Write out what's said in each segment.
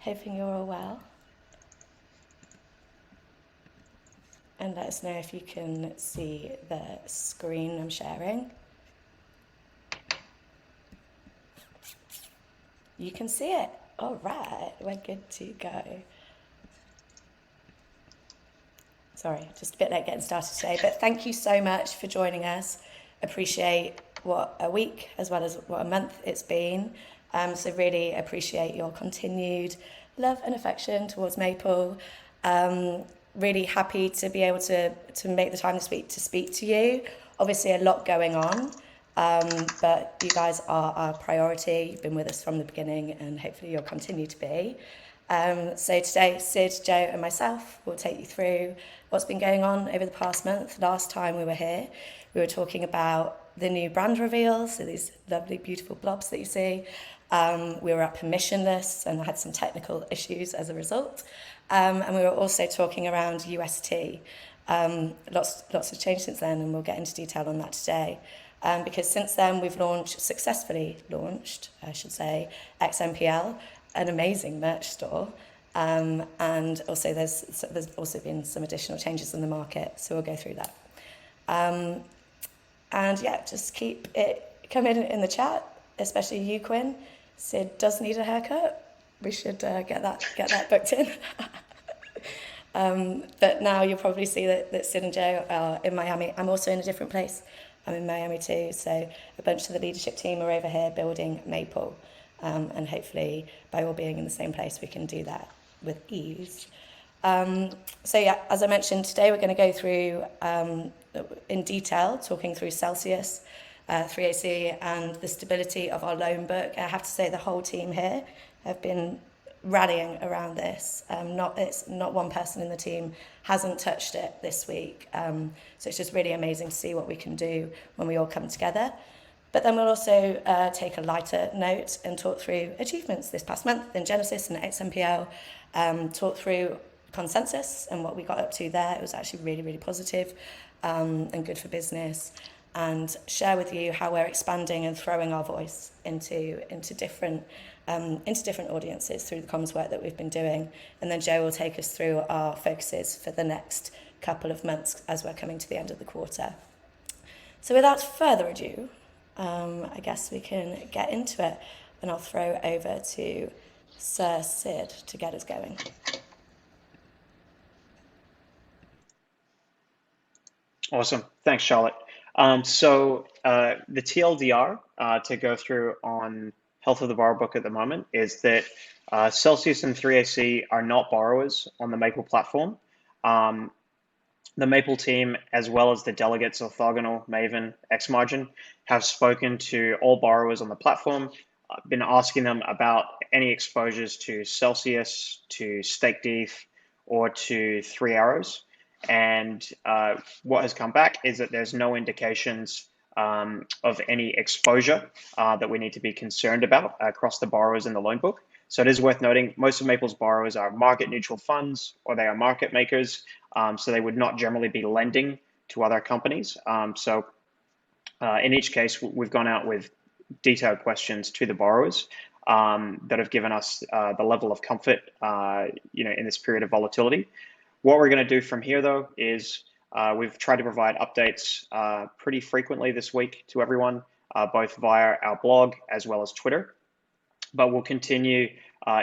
Hoping you're all well. And let us know if you can see the screen I'm sharing. You can see it. All right, we're good to go. Sorry, just a bit late getting started today, but thank you so much for joining us. Appreciate what a week as well as what a month it's been. So really appreciate your continued love and affection towards Maple. Really happy to be able to make the time this week to speak to you. Obviously a lot going on, but you guys are our priority. You've been with us from the beginning and hopefully you'll continue to be. So today, Sid, Joe and myself will take you through what's been going on over the past month. Last time we were here, we were talking about the new brand reveals, so these lovely, beautiful blobs that you see. We were at permissionless and had some technical issues as a result. And we were also talking around UST. Lots of change since then, and we'll get into detail on that today. Because since then we've successfully launched, I should say, XMPL, an amazing merch store. And also there's also been some additional changes in the market, so we'll go through that. And yeah, just keep it coming in the chat, especially you, Quinn. Sid does need a haircut. We should get that booked in. But now you'll probably see that Sid and Joe are in Miami. I'm also in a different place. I'm in Miami too, so a bunch of the leadership team are over here building Maple. And hopefully by all being in the same place, we can do that with ease. So yeah, as I mentioned, today we're going to go through in detail, talking through Celsius, 3AC and the stability of our loan book. I have to say the whole team here have been rallying around this. It's not one person in the team hasn't touched it this week. So it's just really amazing to see what we can do when we all come together. But then we'll also take a lighter note and talk through achievements this past month in Genesis and XMPL, talk through consensus and what we got up to there. It was actually really, really positive and good for business, and share with you how we're expanding and throwing our voice into different audiences through the comms work that we've been doing. And then Joe will take us through our focuses for the next couple of months as we're coming to the end of the quarter. So without further ado, I guess we can get into it, and I'll throw over to Sir Sid to get us going. Awesome. Thanks, Charlotte. So the TLDR to go through on health of the borrower book at the moment is that Celsius and 3AC are not borrowers on the Maple platform. The Maple team, as well as the delegates Orthogonal, Maven, Xmargin, have spoken to all borrowers on the platform, been asking them about any exposures to Celsius, to StakeDETH, or to 3 Arrows. And what has come back is that there's no indications of any exposure that we need to be concerned about across the borrowers in the loan book. So it is worth noting most of Maple's borrowers are market neutral funds, or they are market makers. So they would not generally be lending to other companies. So in each case, we've gone out with detailed questions to the borrowers that have given us the level of comfort, in this period of volatility. What we're going to do from here, though, is we've tried to provide updates pretty frequently this week to everyone, both via our blog as well as Twitter. But we'll continue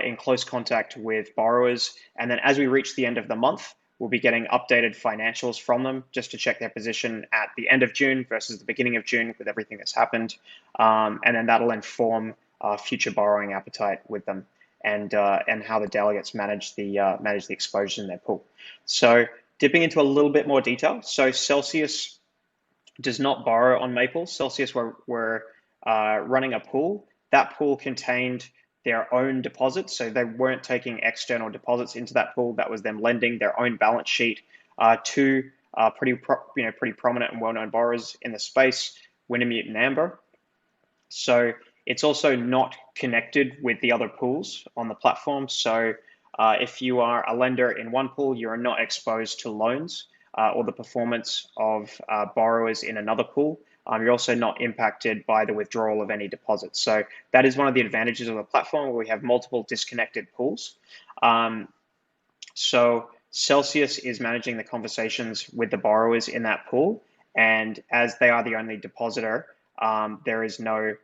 in close contact with borrowers. And then as we reach the end of the month, we'll be getting updated financials from them just to check their position at the end of June versus the beginning of June with everything that's happened. And then that'll inform future borrowing appetite with them, and how the delegates manage the exposures in their pool. So dipping into a little bit more detail. So Celsius does not borrow on Maple. Celsius were running a pool. That pool contained their own deposits, so they weren't taking external deposits into that pool. That was them lending their own balance sheet to pretty prominent and well-known borrowers in the space, Wintermute and Amber. So it's also not connected with the other pools on the platform. So if you are a lender in one pool, you are not exposed to loans or the performance of borrowers in another pool. You're also not impacted by the withdrawal of any deposits. So that is one of the advantages of the platform, where we have multiple disconnected pools. So Celsius is managing the conversations with the borrowers in that pool, and as they are the only depositor, there is no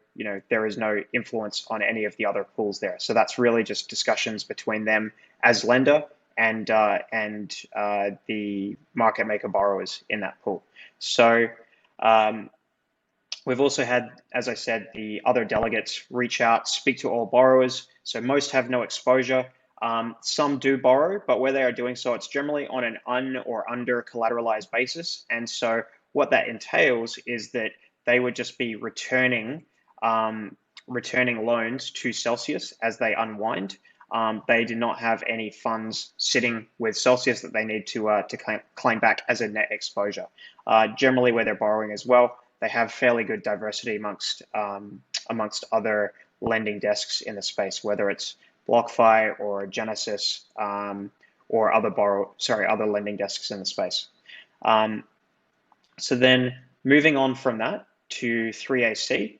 influence on any of the other pools there. So that's really just discussions between them as lender and the market maker borrowers in that pool. So we've also had, as I said, the other delegates reach out, speak to all borrowers. So most have no exposure. Some do borrow, but where they are doing so, it's generally on an or under collateralized basis. And so what that entails is that they would just be returning loans to Celsius as they unwind. They do not have any funds sitting with Celsius that they need to claim back as a net exposure. Generally, where they're borrowing as well, they have fairly good diversity amongst other lending desks in the space, whether it's BlockFi or Genesis or other lending desks in the space. So then moving on from that to 3AC.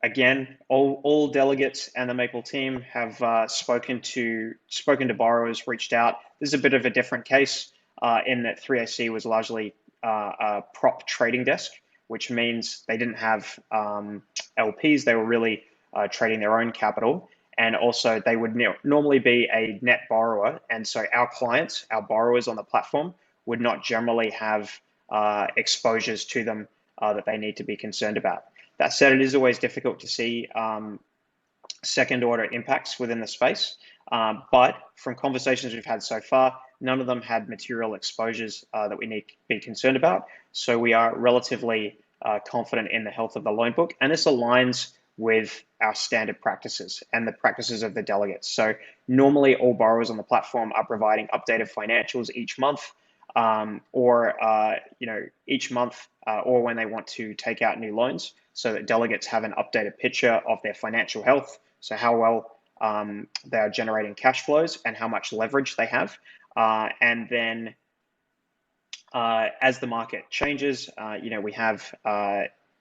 Again, all delegates and the Maple team have spoken to borrowers, reached out. This is a bit of a different case in that 3AC was largely a prop trading desk, which means they didn't have LPs. They were really trading their own capital. And also they would normally be a net borrower. And so our clients, our borrowers on the platform, would not generally have exposures to them that they need to be concerned about. That said, it is always difficult to see second order impacts within the space. But from conversations we've had so far, none of them had material exposures that we need to be concerned about. So we are relatively confident in the health of the loan book. And this aligns with our standard practices and the practices of the delegates. So normally all borrowers on the platform are providing updated financials each month, each month, or when they want to take out new loans, so that delegates have an updated picture of their financial health. So how well they are generating cash flows and how much leverage they have. And then as the market changes, we have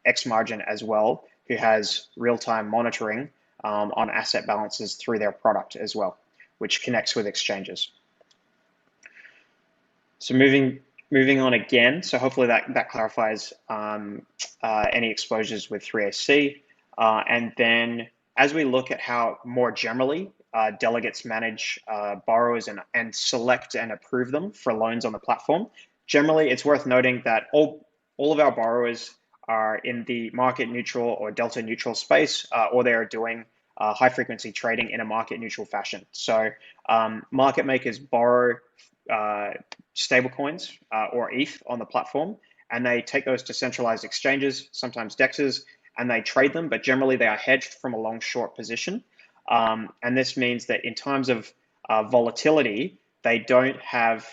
X Margin as well, who has real-time monitoring on asset balances through their product as well, which connects with exchanges. So moving on again, so hopefully that clarifies any exposures with 3AC. And then as we look at how more generally delegates manage borrowers and select and approve them for loans on the platform, generally it's worth noting that all of our borrowers are in the market neutral or delta neutral space, or they are doing high frequency trading in a market neutral fashion. So market makers borrow stablecoins or ETH on the platform, and they take those to centralized exchanges, sometimes DEXs, and they trade them, but generally they are hedged from a long short position. And this means that in times of volatility, they don't have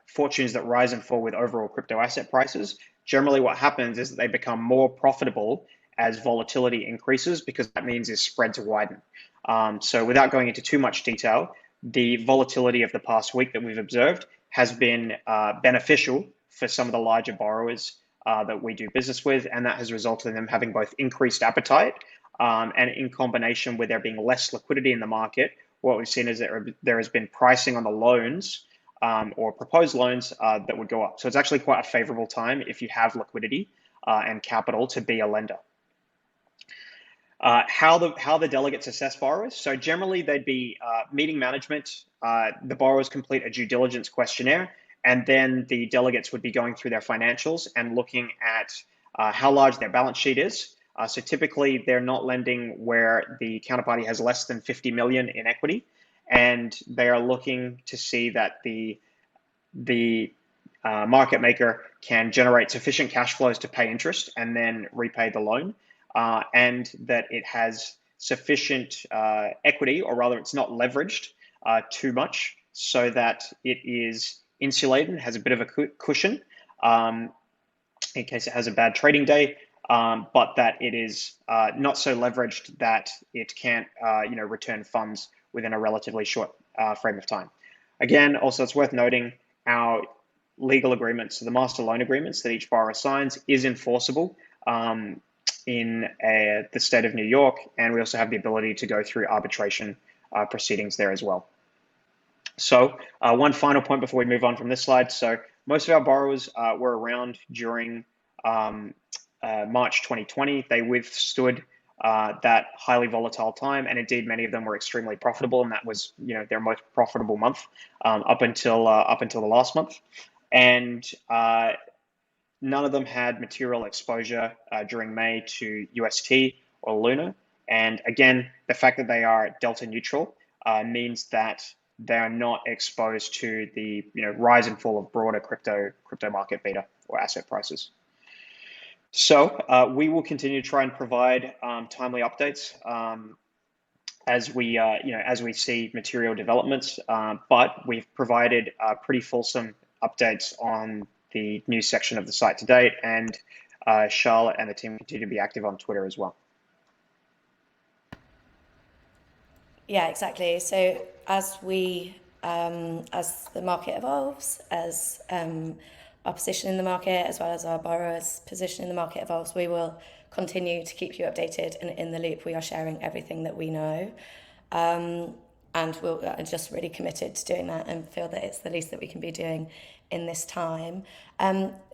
fortunes that rise and fall with overall crypto asset prices. Generally, what happens is that they become more profitable as volatility increases, because that means is spreads widen. So without going into too much detail, the volatility of the past week that we've observed has been beneficial for some of the larger borrowers that we do business with, and that has resulted in them having both increased appetite and in combination with there being less liquidity in the market, what we've seen is that there has been pricing on the loans or proposed loans that would go up. So it's actually quite a favorable time if you have liquidity and capital to be a lender. How the delegates assess borrowers. So generally they'd be meeting management, the borrowers complete a due diligence questionnaire, and then the delegates would be going through their financials and looking at how large their balance sheet is. So typically they're not lending where the counterparty has less than 50 million in equity, and they are looking to see that the market maker can generate sufficient cash flows to pay interest and then repay the loan, and that it has sufficient equity, or rather it's not leveraged too much, so that it is insulated, has a bit of a cushion in case it has a bad trading day, but that it is not so leveraged that it can't return funds within a relatively short frame of time. Again, also it's worth noting our legal agreements, so the master loan agreements that each borrower signs, is enforceable in the state of New York, and we also have the ability to go through arbitration proceedings there as well. So one final point before we move on from this slide. So most of our borrowers were around during March 2020. They withstood that highly volatile time, and indeed many of them were extremely profitable, and that was their most profitable month up until the last month. And none of them had material exposure during May to UST or Luna. And again, the fact that they are delta neutral means that they are not exposed to the rise and fall of broader crypto market beta or asset prices. So we will continue to try and provide timely updates as we see material developments. But we've provided pretty fulsome updates on the news section of the site to date, and Charlotte and the team continue to be active on Twitter as well. Yeah, exactly. So as the market evolves, as our position in the market, as well as our borrowers' position in the market evolves, we will continue to keep you updated and in the loop. We are sharing everything that we know. And we're just really committed to doing that and feel that it's the least that we can be doing in this time.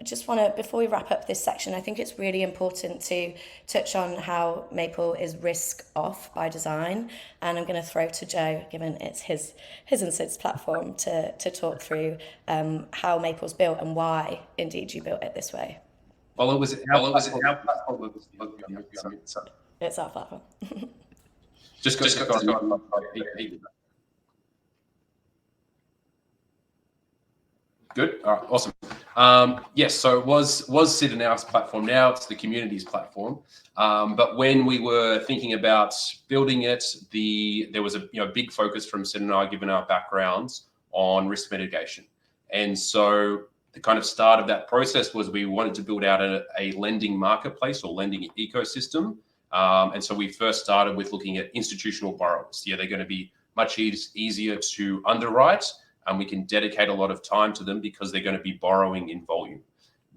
Just want to, before we wrap up this section, I think it's really important to touch on how Maple is risk off by design. And I'm going to throw to Joe, given it's his and Sid's platform, to talk through how Maple's built and why indeed you built it this way. Well, it was our platform. It's our platform. Just go. Good. All right. Awesome. Yes. So it was Sid and our platform. Now it's the community's platform. But when we were thinking about building it, there was a big focus from Sid and I, given our backgrounds, on risk mitigation. And so the kind of start of that process was we wanted to build out a lending marketplace or lending ecosystem. And so we first started with looking at institutional borrowers. Yeah, they're going to be much easier to underwrite, and we can dedicate a lot of time to them because they're going to be borrowing in volume.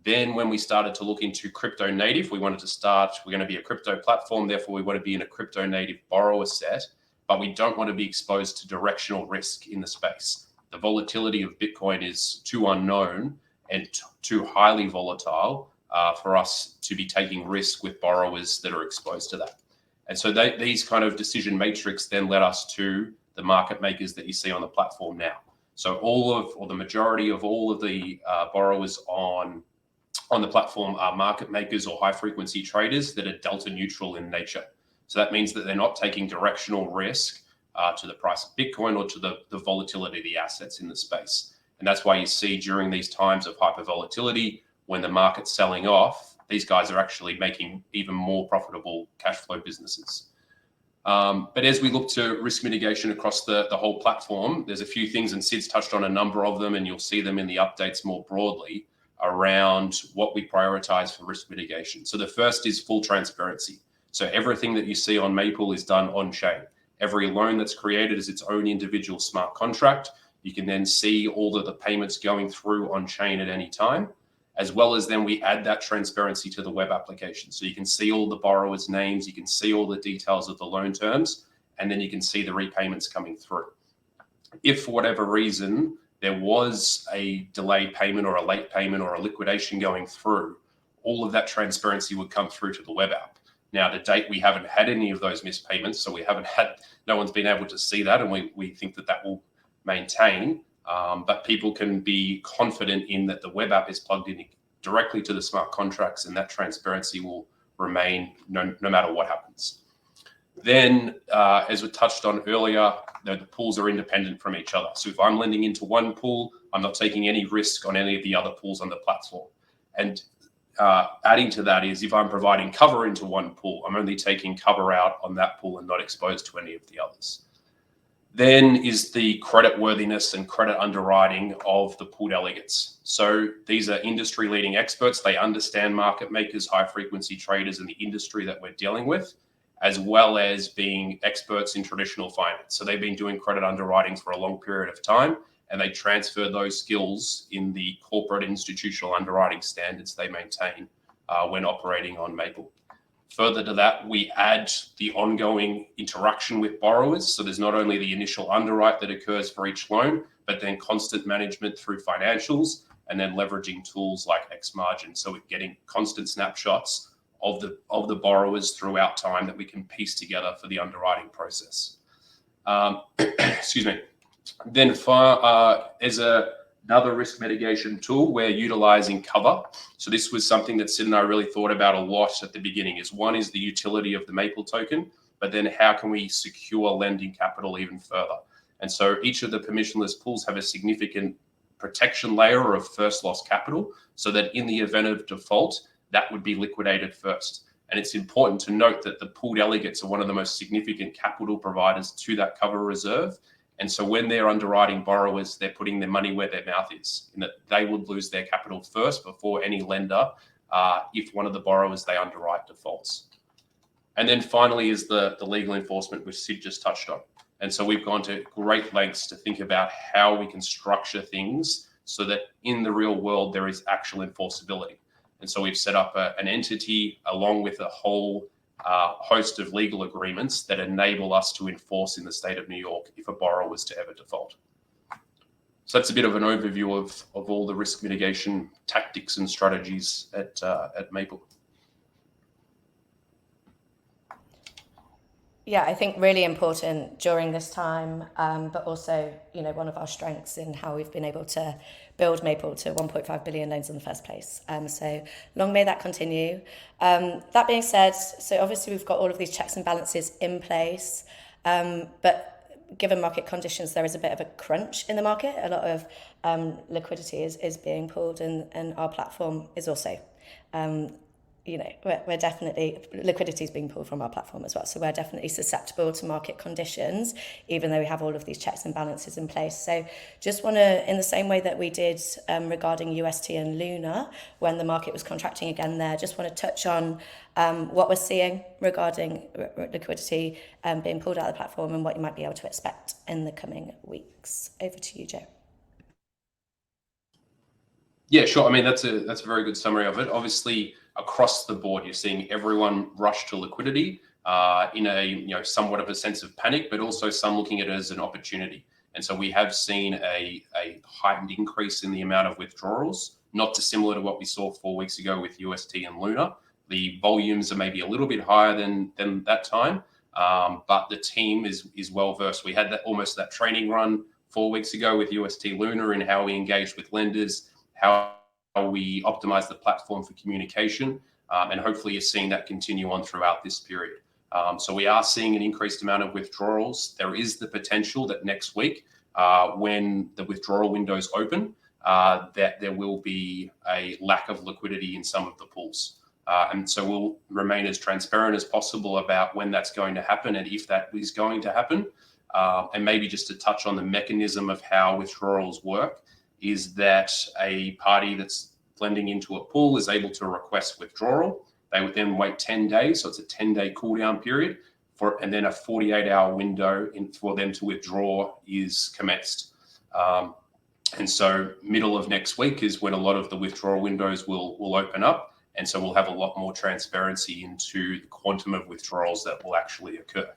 Then when we started to look into crypto native, we're going to be a crypto platform, therefore we want to be in a crypto native borrower set, but we don't want to be exposed to directional risk in the space. The volatility of Bitcoin is too unknown and too highly volatile for us to be taking risk with borrowers that are exposed to that. And so these kind of decision matrix then led us to the market makers that you see on the platform now. So the majority of all of the borrowers on the platform are market makers or high frequency traders that are delta neutral in nature. So that means that they're not taking directional risk to the price of Bitcoin or to the volatility of the assets in the space. And that's why you see during these times of hyper volatility, when the market's selling off, these guys are actually making even more profitable cash flow businesses. But as we look to risk mitigation across the whole platform, there's a few things, and Sid's touched on a number of them, and you'll see them in the updates more broadly around what we prioritize for risk mitigation. So the first is full transparency. So everything that you see on Maple is done on chain. Every loan that's created is its own individual smart contract. You can then see all of the payments going through on chain at any time, as well as then we add that transparency to the web application. So you can see all the borrowers' names, you can see all the details of the loan terms, and then you can see the repayments coming through. If for whatever reason there was a delayed payment or a late payment or a liquidation going through, all of that transparency would come through to the web app. Now, to date, we haven't had any of those missed payments, so no one's been able to see that, and we think that will maintain. But people can be confident in that the web app is plugged in directly to the smart contracts, and that transparency will remain no matter what happens. Then, as we touched on earlier, the pools are independent from each other. So if I'm lending into one pool, I'm not taking any risk on any of the other pools on the platform. And adding to that is if I'm providing cover into one pool, I'm only taking cover out on that pool and not exposed to any of the others. Then is the credit worthiness and credit underwriting of the pool delegates. So these are industry leading experts. They understand market makers, high frequency traders in the industry that we're dealing with, as well as being experts in traditional finance. So they've been doing credit underwriting for a long period of time, and they transfer those skills in the corporate institutional underwriting standards they maintain when operating on Maple. Further to that, we add the ongoing interaction with borrowers. So there's not only the initial underwrite that occurs for each loan, but then constant management through financials, and then leveraging tools like X margin. So we're getting constant snapshots of the borrowers throughout time that we can piece together for the underwriting process. Excuse me. Then there's another risk mitigation tool we're utilizing cover. So this was something that Sid and I really thought about a lot at the beginning. One is the utility of the Maple token, but then how can we secure lending capital even further? And so each of the permissionless pools have a significant protection layer of first loss capital, so that in the event of default, that would be liquidated first. And it's important to note that the pooled delegates are one of the most significant capital providers to that cover reserve. And so when they're underwriting borrowers, they're putting their money where their mouth is, in that they would lose their capital first before any lender, if one of the borrowers they underwrite defaults. And then finally is the legal enforcement, which Sid just touched on. And so we've gone to great lengths to think about how we can structure things so that in the real world, there is actual enforceability. And so we've set up an entity along with a whole host of legal agreements that enable us to enforce in the state of New York if a borrower was to ever default. So that's a bit of an overview of all the risk mitigation tactics and strategies at Maple. Yeah, I think really important during this time, but also, one of our strengths in how we've been able to build Maple to 1.5 billion loans in the first place. So long may that continue. That being said, so obviously we've got all of these checks and balances in place, but given market conditions, there is a bit of a crunch in the market. A lot of liquidity is being pulled, and our platform is also we're definitely, liquidity is being pulled from our platform as well. So we're definitely susceptible to market conditions, even though we have all of these checks and balances in place. So just want to, in the same way that we did regarding UST and Luna, when the market was contracting again there, just want to touch on what we're seeing regarding liquidity being pulled out of the platform and what you might be able to expect in the coming weeks. Over to you, Joe. Yeah, sure. I mean, that's a very good summary of it. Obviously, across the board, you're seeing everyone rush to liquidity in a somewhat of a sense of panic, but also some looking at it as an opportunity. And so we have seen a heightened increase in the amount of withdrawals, not dissimilar to what we saw 4 weeks ago with UST and Luna. The volumes are maybe a little bit higher than that time, but the team is well versed. We had almost that training run 4 weeks ago with UST Luna and how we engaged with lenders, how we optimize the platform for communication, and hopefully you're seeing that continue on throughout this period. So we are seeing an increased amount of withdrawals. There is the potential that next week, when the withdrawal windows open, that there will be a lack of liquidity in some of the pools. And so we'll remain as transparent as possible about when that's going to happen and if that is going to happen. And maybe just to touch on the mechanism of how withdrawals work, is that a party that's lending into a pool is able to request withdrawal. They would then wait 10 days, so it's a 10-day cooldown period, and then a 48-hour window for them to withdraw is commenced. And so middle of next week is when a lot of the withdrawal windows will open up, and so we'll have a lot more transparency into the quantum of withdrawals that will actually occur.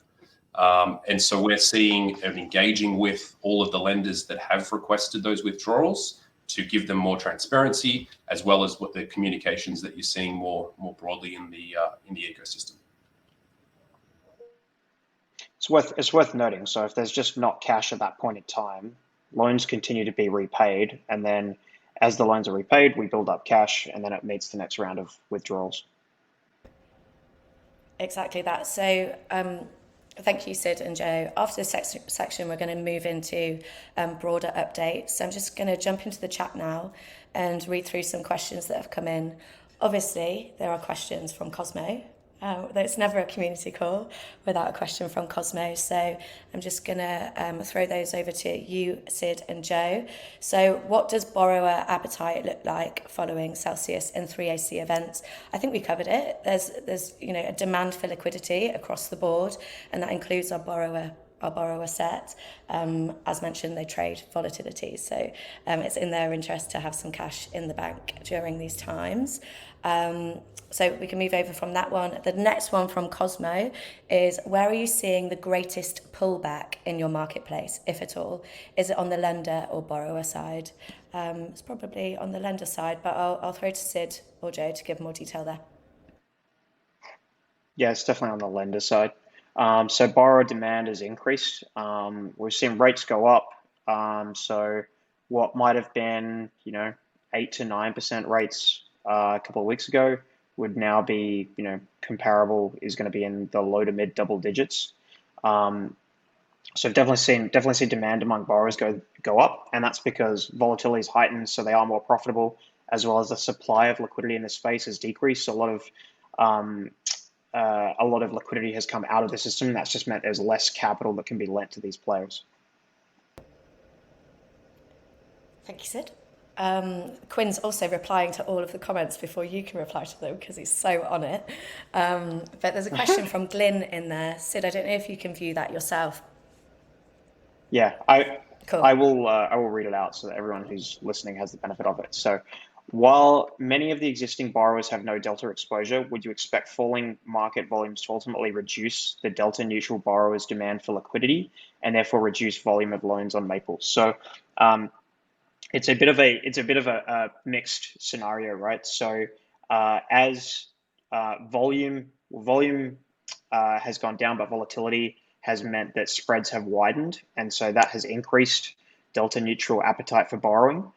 And so we're seeing and engaging with all of the lenders that have requested those withdrawals to give them more transparency, as well as what the communications that you're seeing more broadly in the ecosystem. It's worth noting. So if there's just not cash at that point in time, loans continue to be repaid, and then as the loans are repaid, we build up cash, and then it meets the next round of withdrawals. Exactly that. So thank you, Sid and Joe. After this section, we're going to move into broader updates. So I'm just going to jump into the chat now and read through some questions that have come in. Obviously, there are questions from Cosmo. It's never a community call without a question from Cosmo. So I'm just going to throw those over to you, Sid and Joe. So what does borrower appetite look like following Celsius and 3AC events? I think we covered it. There's a demand for liquidity across the board, and that includes our borrower our borrower set. As mentioned, they trade volatility, so it's in their interest to have some cash in the bank during these times. So we can move over from that one. The next one from Cosmo is, where are you seeing the greatest pullback in your marketplace, if at all? Is it on the lender or borrower side? It's probably on the lender side, but I'll throw to Sid or Joe to give more detail there. Yeah, it's definitely on the lender side. So borrower demand has increased. We've seen rates go up. So what might have been, 8 to 9% rates a couple of weeks ago would now be, comparable, is going to be in the low to mid double digits. So I've definitely seen demand among borrowers go up, and that's because volatility is heightened, so they are more profitable, as well as the supply of liquidity in the space has decreased. So a lot of liquidity has come out of the system. That's just meant there's less capital that can be lent to these players. Thank you, Sid. Quinn's also replying to all of the comments before you can reply to them because he's so on it. But there's a question from Glyn in there. Sid, I don't know if you can view that yourself. Yeah, Cool. I will read it out so that everyone who's listening has the benefit of it. So, while many of the existing borrowers have no delta exposure, would you expect falling market volumes to ultimately reduce the delta neutral borrowers' demand for liquidity and therefore reduce volume of loans on Maple? So, it's a bit of a mixed scenario, right? So, as volume has gone down, but volatility has meant that spreads have widened, and so that has increased delta neutral appetite for borrowing.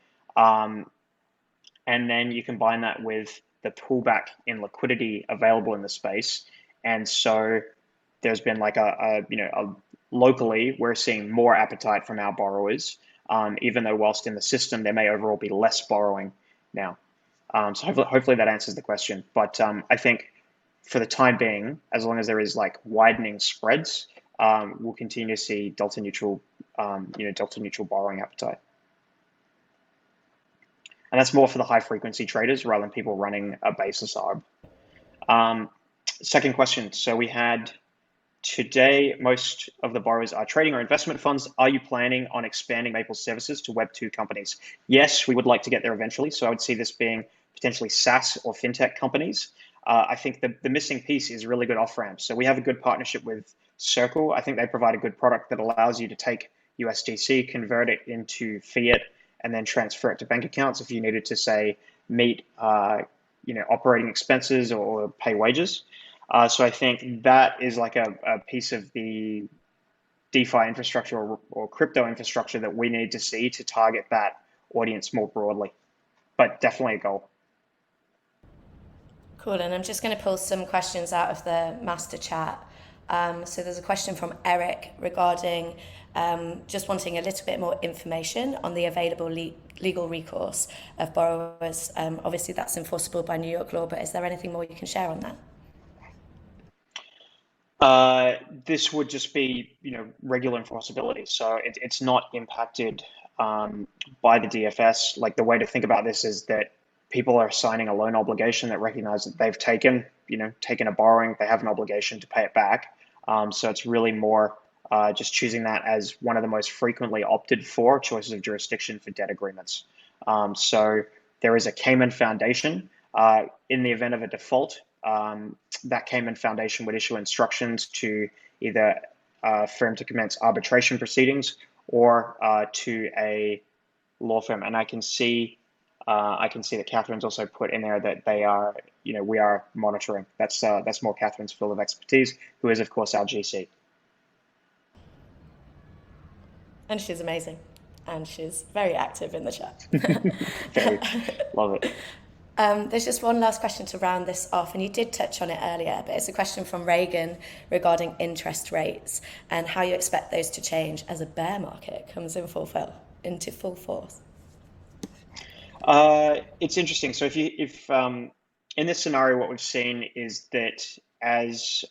And then you combine that with the pullback in liquidity available in the space, and so there's been like locally we're seeing more appetite from our borrowers, even though whilst in the system there may overall be less borrowing now. So hopefully that answers the question. But I think for the time being, as long as there is like widening spreads, we'll continue to see delta neutral borrowing appetite. And that's more for the high frequency traders rather than people running a basis arb. Second question. So we had today, most of the borrowers are trading or investment funds. Are you planning on expanding Maple's services to Web2 companies? Yes, we would like to get there eventually. So I would see this being potentially SaaS or fintech companies. I think the missing piece is really good off-ramps. So we have a good partnership with Circle. I think they provide a good product that allows you to take USDC, convert it into fiat, and then transfer it to bank accounts if you needed to, say, meet operating expenses or pay wages. So I think that is like a piece of the DeFi infrastructure or crypto infrastructure that we need to see to target that audience more broadly, but definitely a goal. Cool, and I'm just going to pull some questions out of the master chat. So there's a question from Eric regarding just wanting a little bit more information on the available legal recourse of borrowers. Obviously, that's enforceable by New York law, but is there anything more you can share on that? This would just be, regular enforceability. So it's not impacted by the DFS. Like the way to think about this is that people are signing a loan obligation that recognizes that they've taken a borrowing, they have an obligation to pay it back. So it's really more just choosing that as one of the most frequently opted for choices of jurisdiction for debt agreements. So there is a Cayman Foundation. In the event of a default, that Cayman Foundation would issue instructions to either firm to commence arbitration proceedings or to a law firm. And I can see that Catherine's also put in there that they are, we are monitoring. That's more Catherine's field of expertise, who is of course our GC. And she's amazing, and she's very active in the chat. Very, love it. There's just one last question to round this off, and you did touch on it earlier, but it's a question from Reagan regarding interest rates and how you expect those to change as a bear market comes into full force. It's interesting. So if in this scenario, what we've seen is that as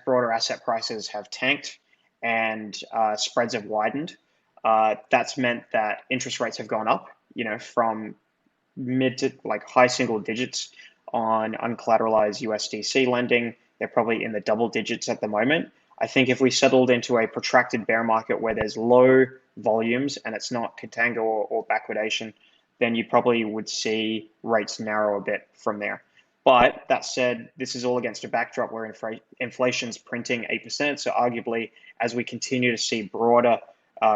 broader asset prices have tanked and spreads have widened, that's meant that interest rates have gone up, from mid to like high single digits on uncollateralized USDC lending. They're probably in the double digits at the moment. I think if we settled into a protracted bear market where there's low volumes and it's not contango or backwardation, then you probably would see rates narrow a bit from there. But that said, this is all against a backdrop where inflation's printing 8%. So arguably, as we continue to see broader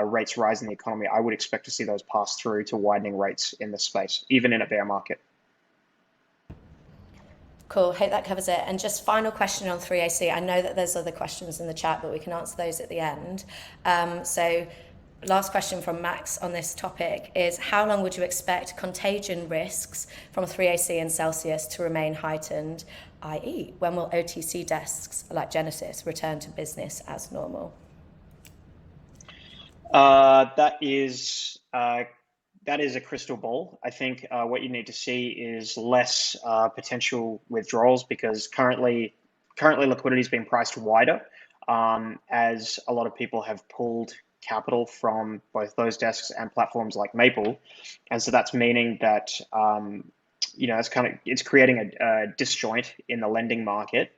rates rise in the economy, I would expect to see those pass through to widening rates in the space, even in a bear market. Cool, hope that covers it. And just final question on 3AC. I know that there's other questions in the chat, but we can answer those at the end. So last question from Max on this topic is, how long would you expect contagion risks from 3AC and Celsius to remain heightened, i.e. when will OTC desks like Genesis return to business as normal? That is a crystal ball. I think what you need to see is less potential withdrawals, because currently liquidity is being priced wider as a lot of people have pulled capital from both those desks and platforms like Maple, and so that's meaning that it's creating a disjoint in the lending market,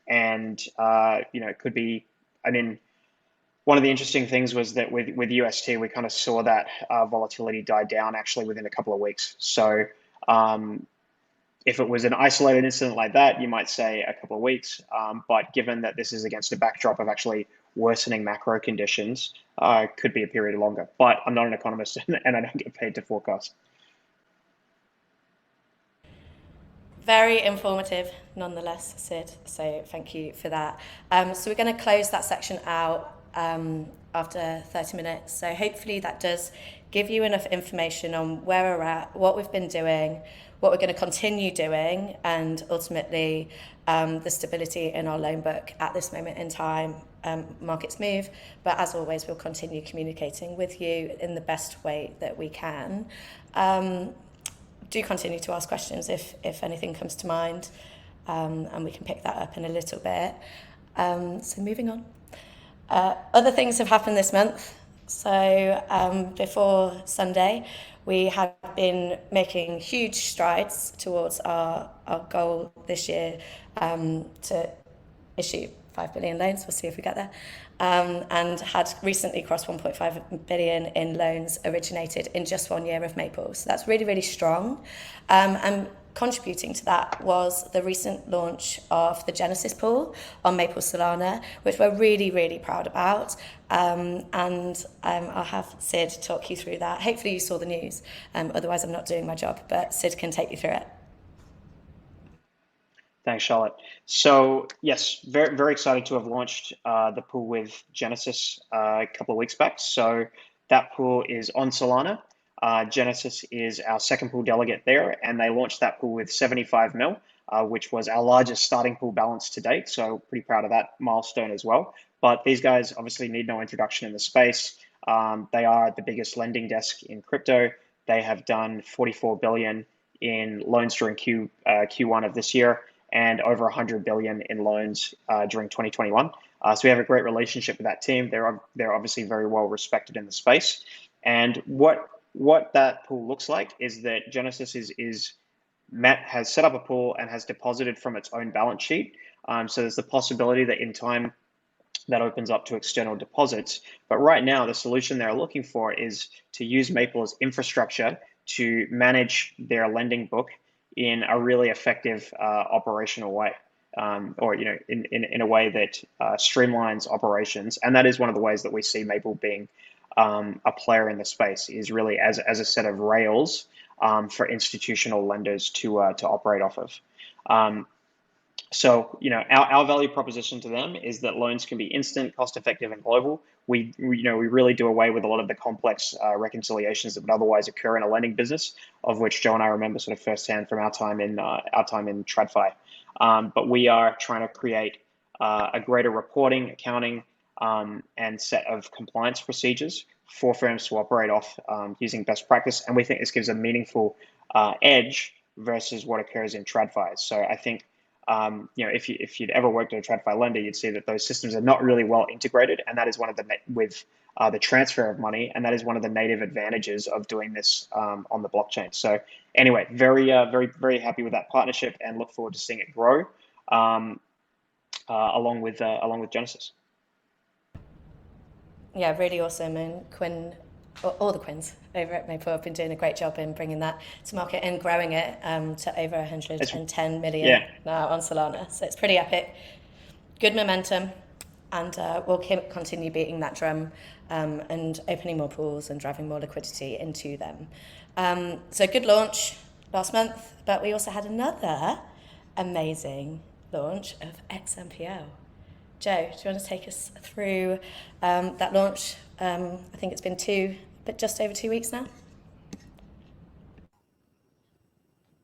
and it could be. I mean, one of the interesting things was that with UST, we kind of saw that volatility die down actually within a couple of weeks. So if it was an isolated incident like that, you might say a couple of weeks. But given that this is against a backdrop of actually worsening macro conditions, could be a period longer. But I'm not an economist and I don't get paid to forecast. Very informative nonetheless, Sid. So thank you for that. So we're going to close that section out after 30 minutes. So hopefully that does give you enough information on where we're at, what we've been doing, what we're going to continue doing, and ultimately the stability in our loan book at this moment in time. Markets move, but as always, we'll continue communicating with you in the best way that we can. Do continue to ask questions if anything comes to mind, and we can pick that up in a little bit. So moving on. Other things have happened this month. So before Sunday, we have been making huge strides towards our goal this year to issue 5 billion loans. We'll see if we get there. And had recently crossed 1.5 billion in loans originated in just 1 year of Maple. So that's really, really strong. And contributing to that was the recent launch of the Genesis pool on Maple Solana, which we're really, really proud about. And I'll have Sid talk you through that. Hopefully you saw the news. Otherwise, I'm not doing my job, but Sid can take you through it. Thanks, Charlotte. So yes, very, very excited to have launched the pool with Genesis a couple of weeks back. So that pool is on Solana. Genesis is our second pool delegate there, and they launched that pool with 75 mil, which was our largest starting pool balance to date. So pretty proud of that milestone as well. But these guys obviously need no introduction in the space. They are the biggest lending desk in crypto. They have done 44 billion in loans during Q1 of this year, and over 100 billion in loans during 2021. So we have a great relationship with that team. They're obviously very well respected in the space. And what that pool looks like is that Genesis has set up a pool and has deposited from its own balance sheet. So there's the possibility that in time that opens up to external deposits. But right now, the solution they're looking for is to use Maple as infrastructure to manage their lending book in a really effective operational way, or in a way that streamlines operations. And that is one of the ways that we see Maple being a player in the space, is really as a set of rails for institutional lenders to operate off of. So our value proposition to them is that loans can be instant, cost-effective, and global. We really do away with a lot of the complex reconciliations that would otherwise occur in a lending business, of which Joe and I remember sort of firsthand from our time in TradFi. But we are trying to create a greater reporting, accounting, and set of compliance procedures for firms to operate off using best practice, and we think this gives a meaningful edge versus what occurs in TradFi. So I think. If you'd ever worked at a TradFi lender, you'd see that those systems are not really well integrated, and that is one of the transfer of money, and that is one of the native advantages of doing this on the blockchain. So anyway, very very happy with that partnership, and look forward to seeing it grow along with Genesis. yeah, really awesome. And Quinn, all the Quins over at Maple have been doing a great job in bringing that to market and growing it to over 110 million Yeah. now on Solana. So it's pretty epic. Good momentum, and we'll continue beating that drum and opening more pools and driving more liquidity into them. So good launch last month, but we also had another amazing launch of XMPL. Joe, do you want to take us through that launch? I think it's been just over 2 weeks now.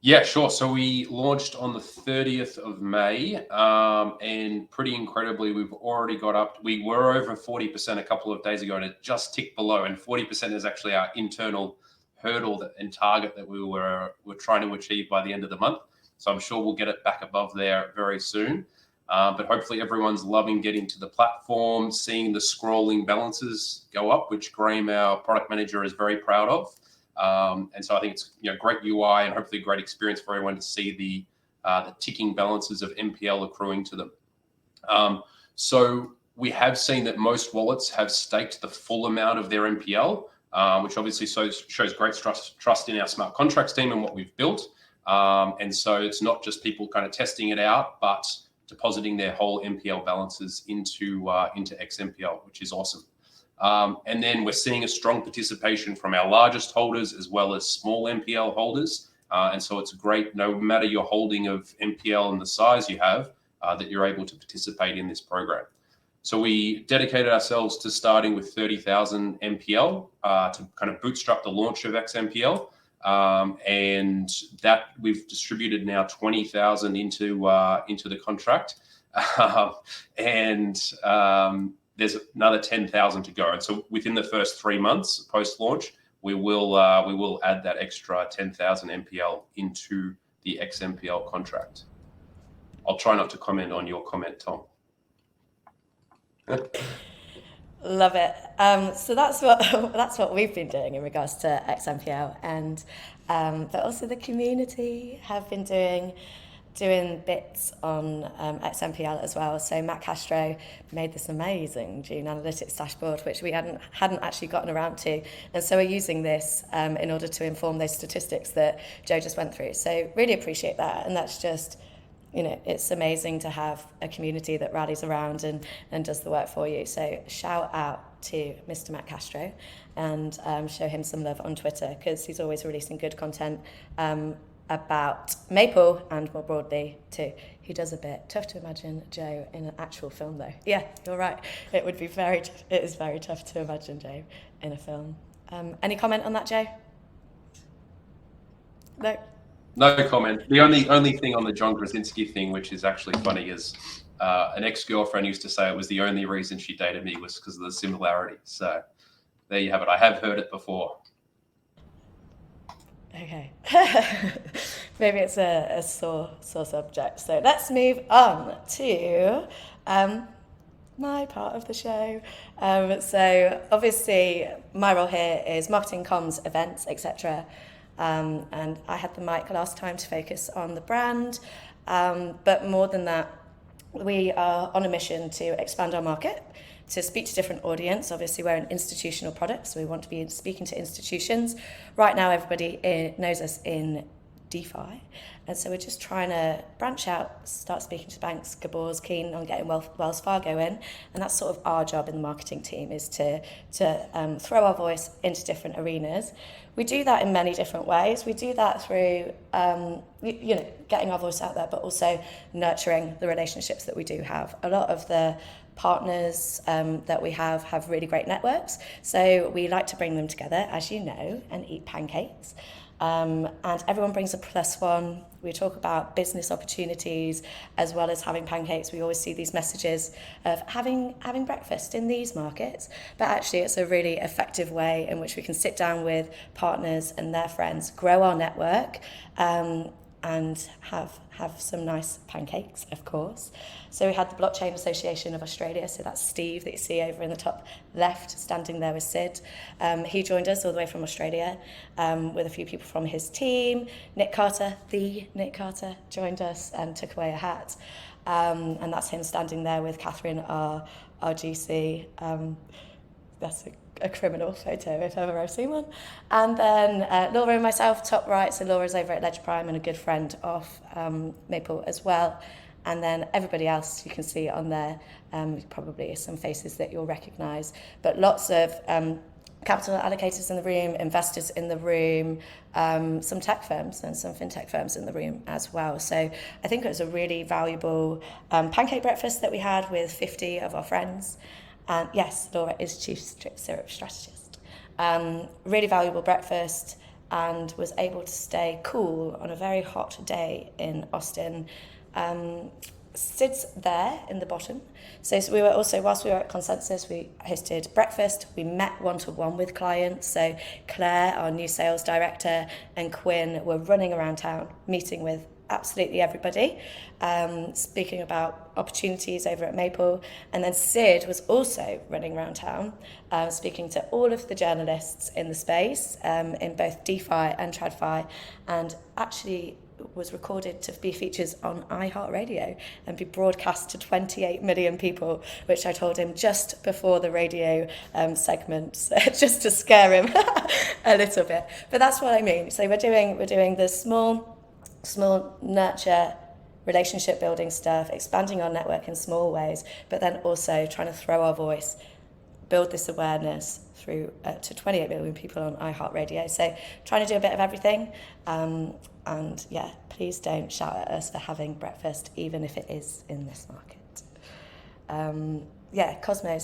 Yeah, sure. So we launched on the 30th of May, and pretty incredibly, we've already got up. We were over 40% a couple of days ago, and it just ticked below. And 40% is actually our internal hurdle and target that we're trying to achieve by the end of the month. So I'm sure we'll get it back above there very soon. But hopefully everyone's loving getting to the platform, seeing the scrolling balances go up, which Graham, our product manager, is very proud of. And so I think it's great UI and hopefully a great experience for everyone to see the ticking balances of MPL accruing to them. So we have seen that most wallets have staked the full amount of their MPL, which obviously shows great trust in our smart contracts team and what we've built. And so it's not just people kind of testing it out, but depositing their whole MPL balances into XMPL, which is awesome. And then we're seeing a strong participation from our largest holders as well as small MPL holders. And so it's great, no matter your holding of MPL and the size you have, that you're able to participate in this program. So we dedicated ourselves to starting with 30,000 MPL to kind of bootstrap the launch of XMPL. And that we've distributed now 20,000 into the contract. There's another 10,000 to go. And so within the first 3 months post-launch, we will add that extra 10,000 MPL into the XMPL contract. I'll try not to comment on your comment, Tom. Love it. So that's what we've been doing in regards to XMPL, and but also the community have been doing bits on XMPL as well. So Matt Castro made this amazing June Analytics dashboard, which we hadn't actually gotten around to. And so we're using this in order to inform those statistics that Joe just went through. So really appreciate that. And that's just, it's amazing to have a community that rallies around and does the work for you. So shout out to Mr. Matt Castro and show him some love on Twitter, because he's always releasing good content about Maple and more broadly too. He does a bit. Tough to imagine Joe in an actual film though. Yeah, you're right. It is very tough to imagine Joe in a film. Any comment on that, Joe? No. No comment. The only thing on the John Krasinski thing, which is actually funny, is an ex-girlfriend used to say it was the only reason she dated me was because of the similarity. So there you have it. I have heard it before. Okay. Maybe it's a sore subject. So let's move on to my part of the show. So obviously my role here is marketing, comms, events, etc. And I had the mic last time to focus on the brand. But more than that, we are on a mission to expand our market, to speak to different audience. Obviously, we're an institutional product, so we want to be speaking to institutions. Right now, everybody knows us in DeFi, and so we're just trying to branch out, start speaking to banks. Gabor's keen on getting Wells Fargo in, and that's sort of our job in the marketing team, is to throw our voice into different arenas. We do that in many different ways. We do that through getting our voice out there, but also nurturing the relationships that we do have. A lot of the partners that we have really great networks, so we like to bring them together, as you know, and eat pancakes. And everyone brings a plus one. We talk about business opportunities as well as having pancakes. We always see these messages of having breakfast in these markets, but actually it's a really effective way in which we can sit down with partners and their friends, grow our network, and have some nice pancakes, of course. So we had the Blockchain Association of Australia, so that's Steve that you see over in the top left, standing there with Sid. He joined us all the way from Australia with a few people from his team. Nick Carter joined us and took away a hat. And that's him standing there with Catherine, our GC. that's a criminal photo if ever I've seen one. And then Laura and myself, top right. So Laura's over at Ledger Prime and a good friend of Maple as well. And then everybody else you can see on there, probably some faces that you'll recognise. But lots of capital allocators in the room, investors in the room, some tech firms and some fintech firms in the room as well. So I think it was a really valuable pancake breakfast that we had with 50 of our friends. And yes, Laura is Chief Syrup Strategist. Really valuable breakfast, and was able to stay cool on a very hot day in Austin. Sid's there in the bottom. So we were also, whilst we were at Consensus, we hosted breakfast. We met one-to-one with clients. So Claire, our new sales director, and Quinn were running around town, meeting with absolutely everybody, speaking about opportunities over at Maple. And then Sid was also running around town, speaking to all of the journalists in the space, in both DeFi and TradFi, and actually was recorded to be featured on iHeartRadio and be broadcast to 28 million people, which I told him just before the radio segment, just to scare him a little bit. But that's what I mean. So we're doing the small nurture, relationship building stuff, expanding our network in small ways, but then also trying to throw our voice, build this awareness through to 28 million people on iHeartRadio. So trying to do a bit of everything. And yeah, please don't shout at us for having breakfast, even if it is in this market. Yeah, Cosmo,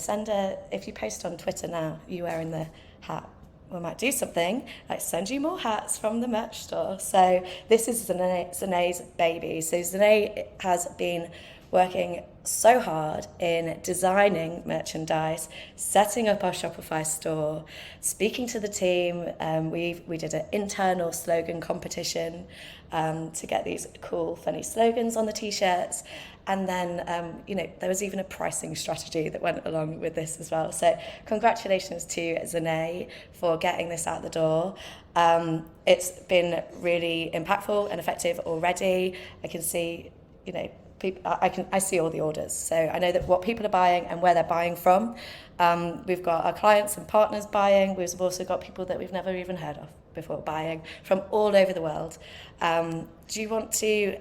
if you post on Twitter now, you wearing the hat, we might do something like send you more hats from the merch store. So this is Zanae's baby. So Zanae has been working so hard in designing merchandise, setting up our Shopify store, speaking to the team. We did an internal slogan competition to get these cool, funny slogans on the t-shirts. And then, there was even a pricing strategy that went along with this as well. So congratulations to Zanae for getting this out the door. It's been really impactful and effective already. I can see, I see all the orders. So I know that what people are buying and where they're buying from. We've got our clients and partners buying. We've also got people that we've never even heard of before buying from all over the world. Do you want to...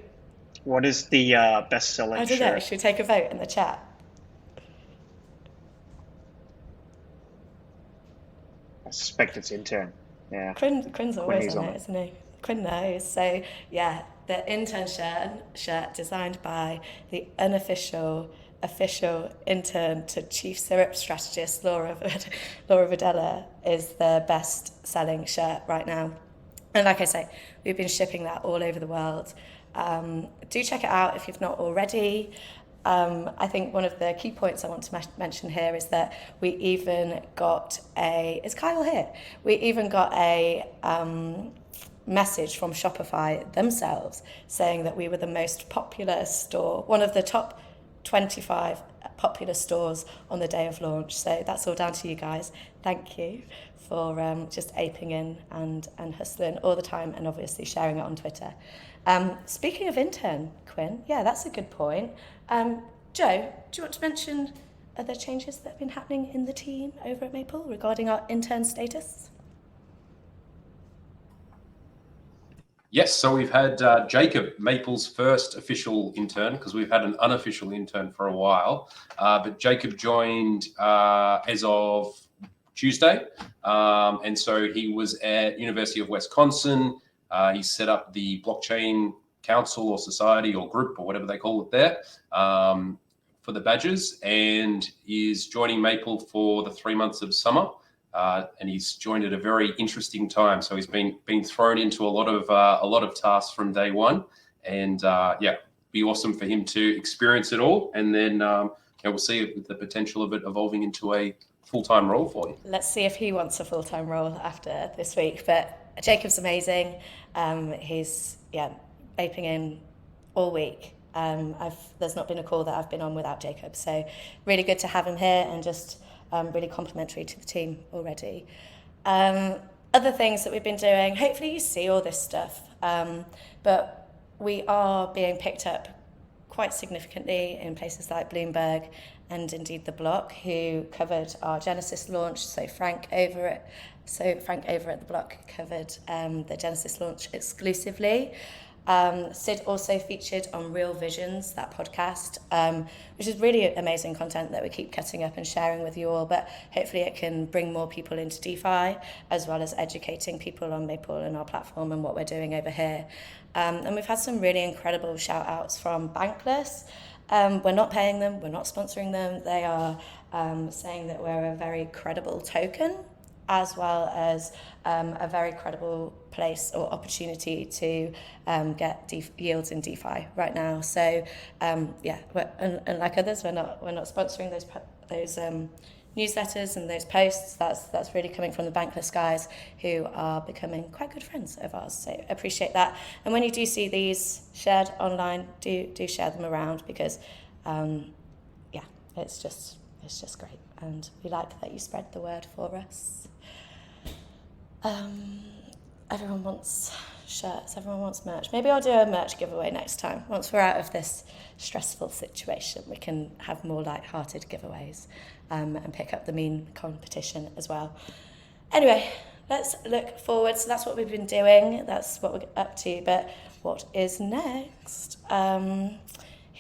What is the best-selling shirt? I don't know. Should we take a vote in the chat? I suspect it's intern. Yeah. Quinn's always on it, isn't he? Quinn knows. So, yeah, the intern shirt designed by the official intern to Chief Syrup Strategist Laura Videla is the best-selling shirt right now. And like I say, we've been shipping that all over the world. Do check it out if you've not already. I think one of the key points I want to mention here is that we even got is Kyle here? We even got a message from Shopify themselves saying that we were the most popular store, one of the top 25 popular stores on the day of launch. So that's all down to you guys. Thank you for just aping in and hustling all the time, and obviously sharing it on Twitter. Speaking of intern, Quinn, yeah, that's a good point. Joe, do you want to mention other changes that have been happening in the team over at Maple regarding our intern status? Yes, so we've had Jacob, Maple's first official intern, because we've had an unofficial intern for a while. But Jacob joined as of Tuesday. And so he was at University of Wisconsin. He set up the blockchain council or society or group or whatever they call it there for the Badgers, and is joining Maple for the 3 months of summer. And he's joined at a very interesting time. So he's been thrown into a lot of tasks from day one, and be awesome for him to experience it all. And then we'll see it with the potential of it evolving into a full-time role for you. Let's see if he wants a full-time role after this week. But Jacob's amazing. He's aping in all week. There's not been a call that I've been on without Jacob. So really good to have him here, and just really complimentary to the team already. Other things that we've been doing, hopefully you see all this stuff, but we are being picked up quite significantly in places like Bloomberg and indeed the block, who covered our Genesis launch. So Frank over at the block covered the Genesis launch exclusively. Sid also featured on Real Visions, that podcast, which is really amazing content that we keep cutting up and sharing with you all, but hopefully it can bring more people into DeFi, as well as educating people on Maple and our platform and what we're doing over here. And we've had some really incredible shout outs from Bankless. We're not paying them, we're not sponsoring them. They are saying that we're a very credible token, as well as a very credible place or opportunity to get yields in DeFi right now. So yeah, and like others, we're not sponsoring those newsletters and those posts. That's really coming from the Bankless guys, who are becoming quite good friends of ours. So appreciate that. And when you do see these shared online, do share them around, because yeah, it's just great, and we like that you spread the word for us. Everyone wants shirts, everyone wants merch. Maybe I'll do a merch giveaway next time. Once we're out of this stressful situation, we can have more light-hearted giveaways and pick up the meme competition as well. Anyway, let's look forward. So that's what we've been doing. That's what we're up to. But what is next? Who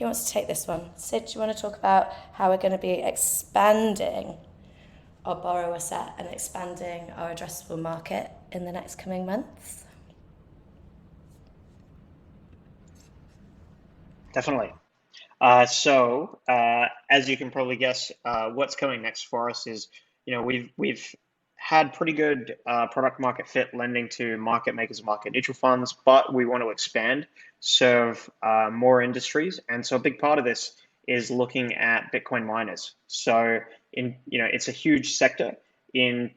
wants to take this one? Sid, do you want to talk about how we're going to be expanding our borrower set and expanding our addressable market in the next coming months? Definitely. So as you can probably guess, what's coming next for us is, we've had pretty good product market fit lending to market makers and market neutral funds, but we want to expand, serve more industries. And so a big part of this is looking at Bitcoin miners. So it's a huge sector. In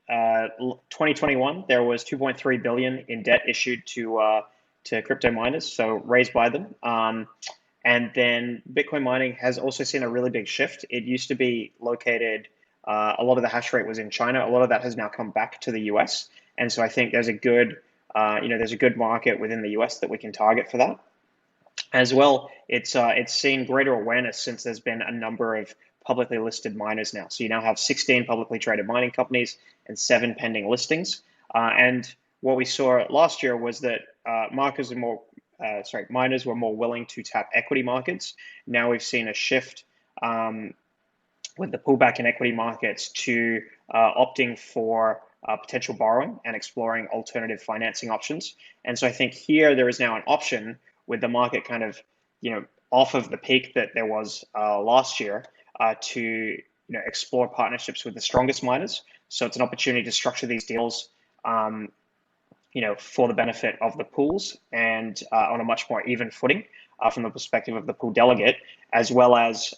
2021, there was 2.3 billion in debt issued to crypto miners, so raised by them. And then Bitcoin mining has also seen a really big shift. It used to be located, a lot of the hash rate was in China. A lot of that has now come back to the US. And so I think there's a good market within the US that we can target for that. As well, it's seen greater awareness since there's been a number of publicly listed miners now. So you now have 16 publicly traded mining companies and 7 pending listings. And what we saw last year was that miners were more willing to tap equity markets. Now we've seen a shift with the pullback in equity markets to opting for potential borrowing and exploring alternative financing options. And so I think here there is now an option, with the market kind of off of the peak that there was last year, to explore partnerships with the strongest miners. So it's an opportunity to structure these deals for the benefit of the pools and on a much more even footing from the perspective of the pool delegate, as well as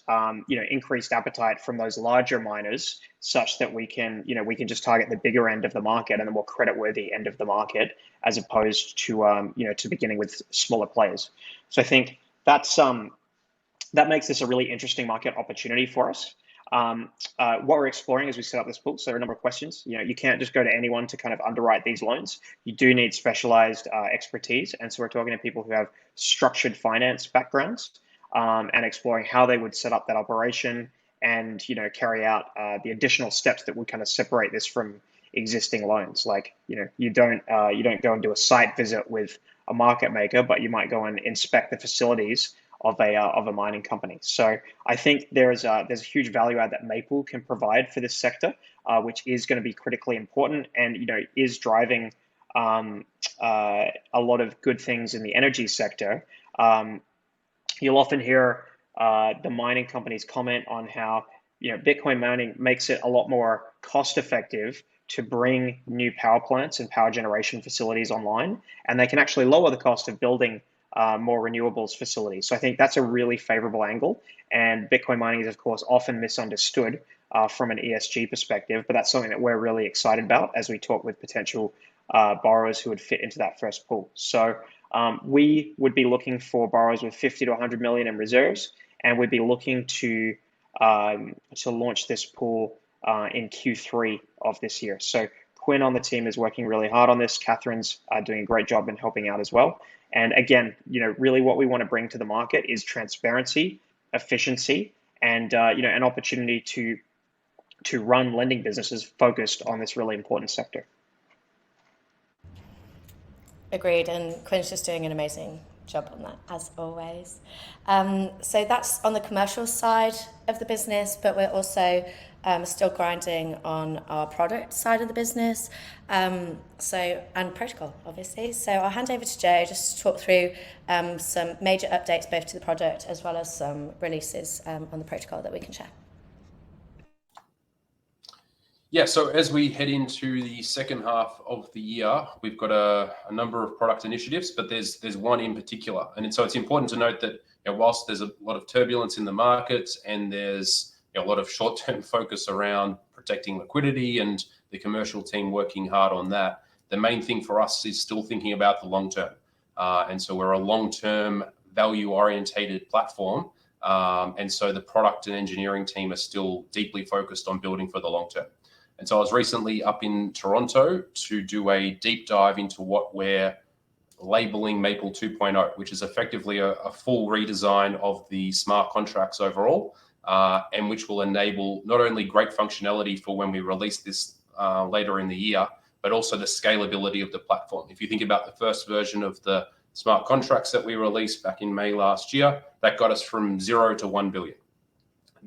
increased appetite from those larger miners, such that we can just target the bigger end of the market and the more creditworthy end of the market, as opposed to to beginning with smaller players. So I think that makes this a really interesting market opportunity for us. What we're exploring as we set up this pool, so there are a number of questions. You can't just go to anyone to kind of underwrite these loans. You do need specialized expertise, and so we're talking to people who have structured finance backgrounds, and exploring how they would set up that operation and carry out the additional steps that would kind of separate this from existing loans. Like you don't go and do a site visit with a market maker, but you might go and inspect the facilities of a mining company. So I think there's a huge value add that Maple can provide for this sector, which is going to be critically important, and is driving a lot of good things in the energy sector. You'll often hear the mining companies comment on how Bitcoin mining makes it a lot more cost effective to bring new power plants and power generation facilities online, and they can actually lower the cost of building more renewables facilities. So I think that's a really favorable angle, and Bitcoin mining is of course often misunderstood from an ESG perspective, but that's something that we're really excited about as we talk with potential borrowers who would fit into that first pool. So we would be looking for borrowers with 50 to 100 million in reserves, and we'd be looking to launch this pool in Q3 of this year. So Quinn on the team is working really hard on this. Catherine's doing a great job in helping out as well. And again, really what we want to bring to the market is transparency, efficiency, and an opportunity to run lending businesses focused on this really important sector. Agreed, and Quinn's just doing an amazing job on that, as always. So that's on the commercial side of the business, but we're also still grinding on our product side of the business, and protocol, obviously. So I'll hand over to Joe just to talk through some major updates both to the product as well as some releases on the protocol that we can share. Yeah, so as we head into the second half of the year, we've got a number of product initiatives, but there's one in particular. And so it's important to note that whilst there's a lot of turbulence in the market and there's a lot of short-term focus around protecting liquidity and the commercial team working hard on that, the main thing for us is still thinking about the long term. And so we're a long-term value-orientated platform. And so the product and engineering team are still deeply focused on building for the long term. And so I was recently up in Toronto to do a deep dive into what we're labeling Maple 2.0, which is effectively a full redesign of the smart contracts overall, and which will enable not only great functionality for when we release this later in the year, but also the scalability of the platform. If you think about the first version of the smart contracts that we released back in May last year, that got us from 0 to 1 billion.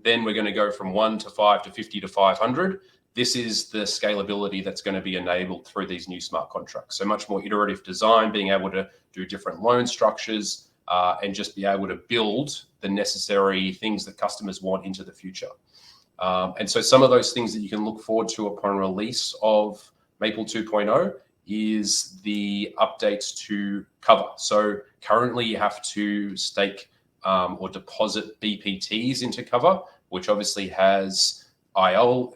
Then we're going to go from 1 to 5 to 50 to 500. This is the scalability that's going to be enabled through these new smart contracts. So much more iterative design, being able to do different loan structures, and just be able to build the necessary things that customers want into the future. And so some of those things that you can look forward to upon release of Maple 2.0 is the updates to cover. So currently you have to stake or deposit BPTs into cover, which obviously has IL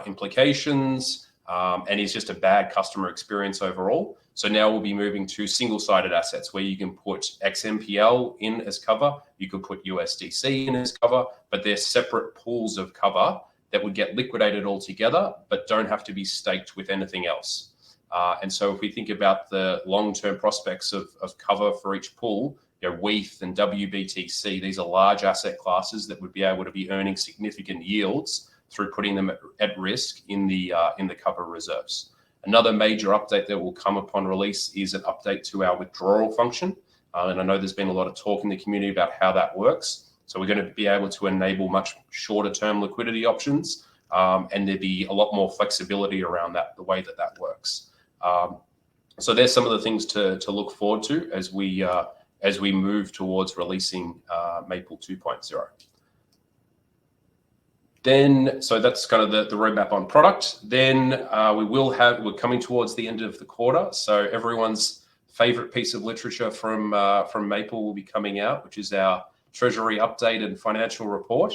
implications, and is just a bad customer experience overall. So now we'll be moving to single-sided assets where you can put XMPL in as cover, you could put USDC in as cover, but they're separate pools of cover that would get liquidated altogether, but don't have to be staked with anything else. And so if we think about the long-term prospects of cover for each pool, WETH and WBTC, these are large asset classes that would be able to be earning significant yields through putting them at risk in the cover reserves. Another major update that will come upon release is an update to our withdrawal function. And I know there's been a lot of talk in the community about how that works. So we're going to be able to enable much shorter term liquidity options, and there'll be a lot more flexibility around that, the way that that works. So there's some of the things to look forward to as we move towards releasing Maple 2.0. Then, so that's kind of the roadmap on product. Then we're coming towards the end of the quarter. So everyone's favorite piece of literature from Maple will be coming out, which is our Treasury update and financial report.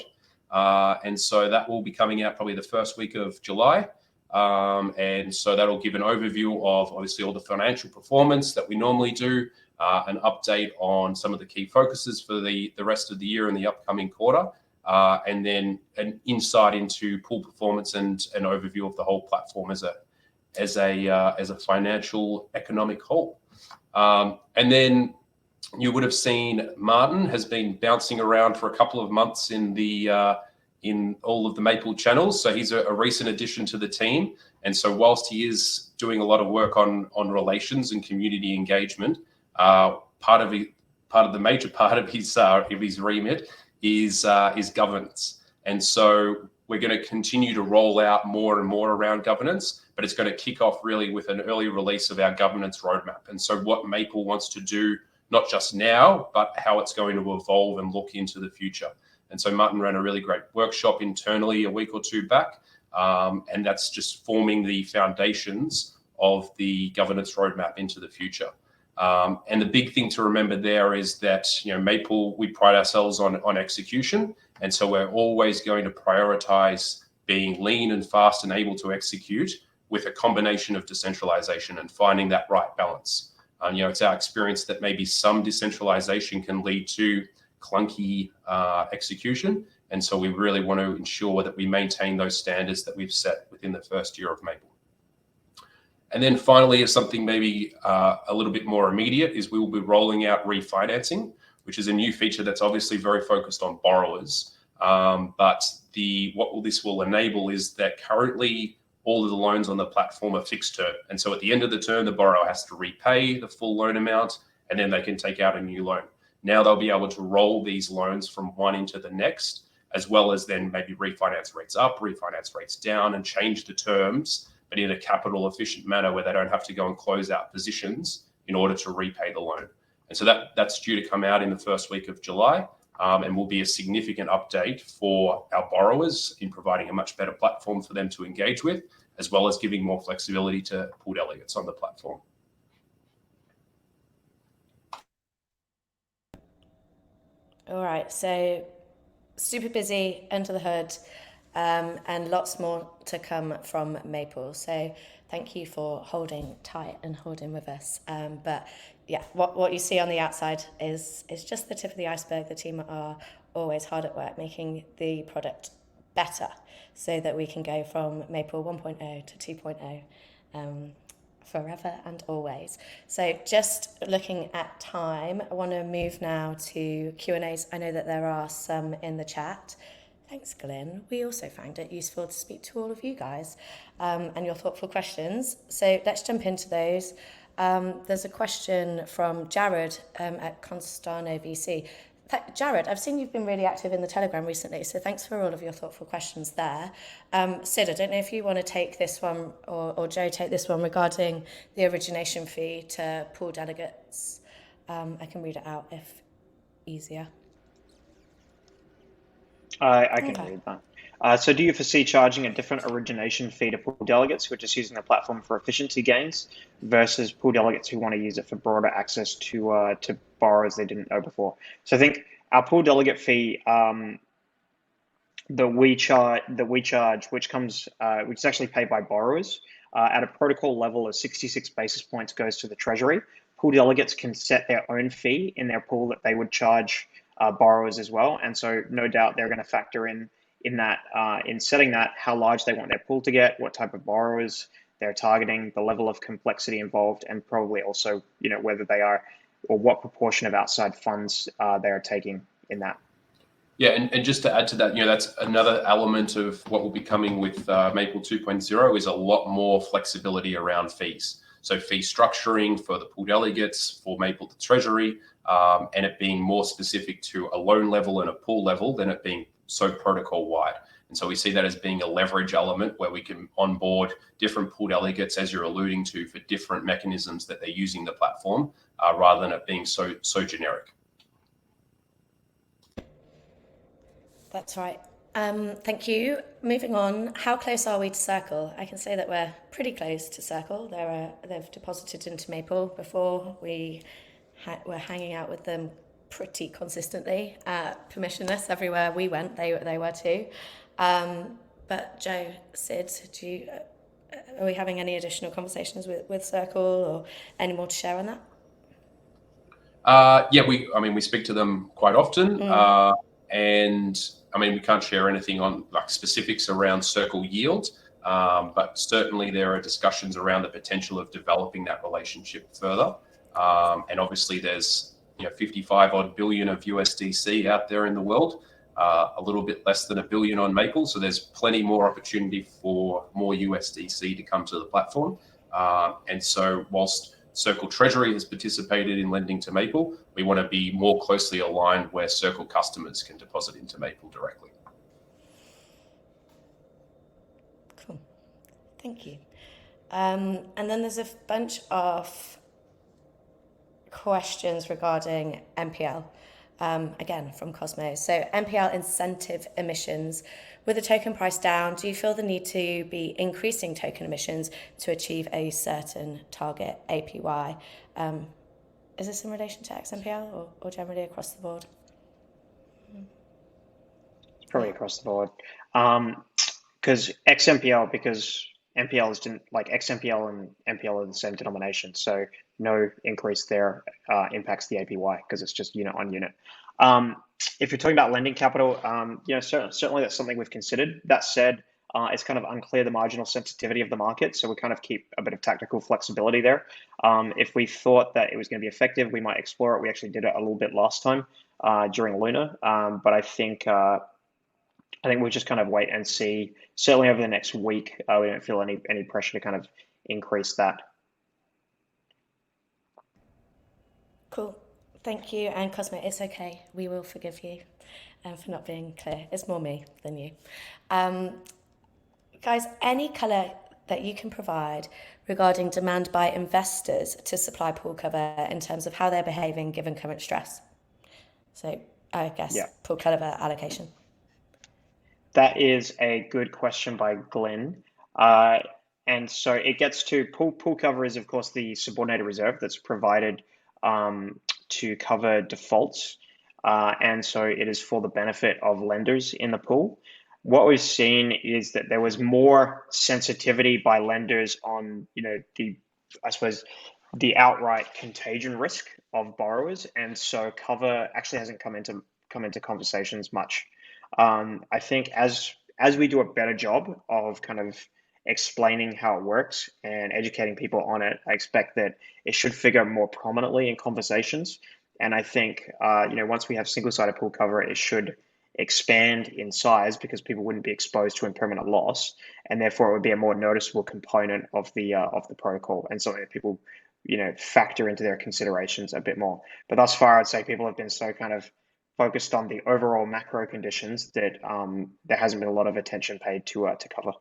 And so that will be coming out probably the first week of July. And so that'll give an overview of obviously all the financial performance that we normally do, an update on some of the key focuses for the rest of the year and the upcoming quarter. And then an insight into pool performance and an overview of the whole platform as a financial economic whole. And then you would have seen Martin has been bouncing around for a couple of months in all of the Maple channels. So he's a recent addition to the team. And so whilst he is doing a lot of work on relations and community engagement, part of the major part of his remit is governance. And so we're going to continue to roll out more and more around governance, but it's going to kick off really with an early release of our governance roadmap. And so what Maple wants to do, not just now, but how it's going to evolve and look into the future. And so Martin ran a really great workshop internally a week or two back, and that's just forming the foundations of the governance roadmap into the future. And the big thing to remember there is that, Maple, we pride ourselves on execution. And so we're always going to prioritize being lean and fast and able to execute with a combination of decentralization and finding that right balance. It's our experience that maybe some decentralization can lead to clunky execution. And so we really want to ensure that we maintain those standards that we've set within the first year of Maple. And then finally, as something maybe a little bit more immediate, is we will be rolling out refinancing, which is a new feature that's obviously very focused on borrowers. But this will enable is that currently all of the loans on the platform are fixed term. And so at the end of the term, the borrower has to repay the full loan amount, and then they can take out a new loan. Now they'll be able to roll these loans from one into the next, as well as then maybe refinance rates up, refinance rates down, and change the terms, but in a capital efficient manner where they don't have to go and close out positions in order to repay the loan. And so that's due to come out in the first week of July, and will be a significant update for our borrowers in providing a much better platform for them to engage with, as well as giving more flexibility to pool delegates on the platform. All right, so super busy under the hood, and lots more to come from Maple. So thank you for holding tight and holding with us. But yeah, what you see on the outside is just the tip of the iceberg. The team are always hard at work making the product better so that we can go from Maple 1.0 to 2.0 forever and always. So just looking at time, I want to move now to Q&As. I know that there are some in the chat. Thanks, Glenn. We also found it useful to speak to all of you guys and your thoughtful questions. So let's jump into those. There's a question from Jared at Constano VC. Jared, I've seen you've been really active in the Telegram recently, so thanks for all of your thoughtful questions there. Sid, I don't know if you want to take this one, or Joe take this one regarding the origination fee to pool delegates. I can read it out if easier. I can read that. So do you foresee charging a different origination fee to pool delegates who are just using the platform for efficiency gains versus pool delegates who want to use it for broader access to borrowers they didn't know before? So I think our pool delegate fee that we charge, which is actually paid by borrowers at a protocol level of 66 basis points goes to the Treasury. Pool delegates can set their own fee in their pool that they would charge borrowers as well, and so no doubt they're going to factor in that in setting that how large they want their pool to get, what type of borrowers they're targeting, the level of complexity involved, and probably also whether they are or what proportion of outside funds they are taking in that. Yeah, and just to add to that, that's another element of what will be coming with Maple 2.0 is a lot more flexibility around fees. So fee structuring for the pool delegates, for Maple to Treasury, and it being more specific to a loan level and a pool level than it being so protocol wide. And so we see that as being a leverage element where we can onboard different pool delegates, as you're alluding to, for different mechanisms that they're using the platform, rather than it being so generic. That's right. Thank you. Moving on, how close are we to Circle? I can say that we're pretty close to Circle. They've deposited into Maple before. We're hanging out with them pretty consistently, permissionless everywhere we went. They were too. But Joe, Sid, are we having any additional conversations with Circle or any more to share on that? Yeah, we speak to them quite often, and we can't share anything on specifics around Circle yield, but certainly there are discussions around the potential of developing that relationship further. And obviously there's 55 odd billion of USDC out there in the world, a little bit less than $1 billion on Maple. So there's plenty more opportunity for more USDC to come to the platform. And so whilst Circle Treasury has participated in lending to Maple, we want to be more closely aligned where Circle customers can deposit into Maple directly. Cool. Thank you. And then there's a bunch of questions regarding MPL, again from Cosmo. So MPL incentive emissions. With the token price down, do you feel the need to be increasing token emissions to achieve a certain target APY? Is this in relation to XMPL or generally across the board? It's probably across the board. Because MPL is XMPL and MPL are the same denomination, so no increase there impacts the APY because it's just unit on unit. If you're talking about lending capital, certainly that's something we've considered. That said, it's kind of unclear the marginal sensitivity of the market, so we kind of keep a bit of tactical flexibility there. If we thought that it was going to be effective, we might explore it. We actually did it a little bit last time during Luna, but I think I think we'll just kind of wait and see. Certainly over the next week, we don't feel any pressure to kind of increase that. Cool. Thank you. And Cosmo, it's okay. We will forgive you for not being clear. It's more me than you. Guys, any colour that you can provide regarding demand by investors to supply pool cover in terms of how they're behaving given current stress? So I guess Yeah. pool cover allocation. That is a good question by Glenn. And so it gets to pool cover is, of course, the subordinated reserve that's provided to cover defaults. And so it is for the benefit of lenders in the pool. What we've seen is that there was more sensitivity by lenders on, I suppose, the outright contagion risk of borrowers, and so cover actually hasn't come into conversations much. I think as we do a better job of kind of explaining how it works and educating people on it, I expect that it should figure more prominently in conversations. And I think once we have single-sided pool cover, it should expand in size because people wouldn't be exposed to impermanent loss, and therefore it would be a more noticeable component of the protocol, and something that people factor into their considerations a bit more. But thus far, I'd say people have been so kind of focused on the overall macro conditions that there hasn't been a lot of attention paid to cover.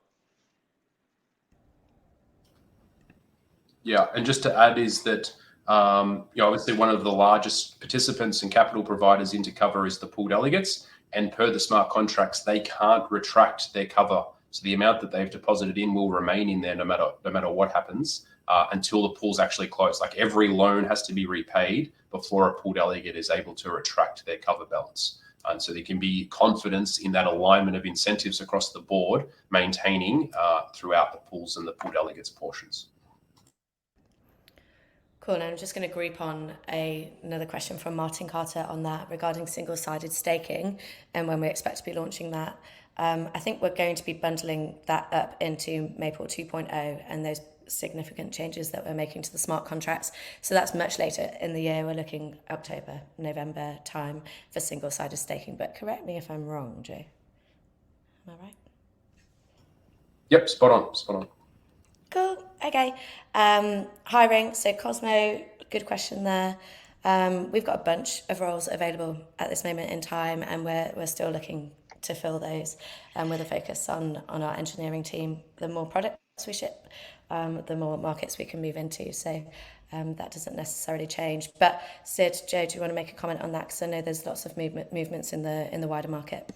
Yeah, and just to add is that obviously one of the largest participants and capital providers into cover is the pool delegates, and per the smart contracts, they can't retract their cover. So the amount that they've deposited in will remain in there no matter what happens until the pool's actually closed. Like every loan has to be repaid before a pool delegate is able to retract their cover balance. And so there can be confidence in that alignment of incentives across the board, maintaining throughout the pools and the pool delegates portions. Cool, and I'm just going to group on another question from Martin Carter on that regarding single-sided staking and when we expect to be launching that. I think we're going to be bundling that up into Maple 2.0 and those significant changes that we're making to the smart contracts. So that's much later in the year. We're looking October, November time for single-sided staking. But correct me if I'm wrong, Joe. Am I right? Yep, spot on. Cool. Okay. Hiring. So Cosmo, good question there. We've got a bunch of roles available at this moment in time, and we're still looking to fill those with a focus on our engineering team. The more products we ship, the more markets we can move into. So that doesn't necessarily change. But Sid, Joe, do you want to make a comment on that? Because I know there's lots of movements in the wider market.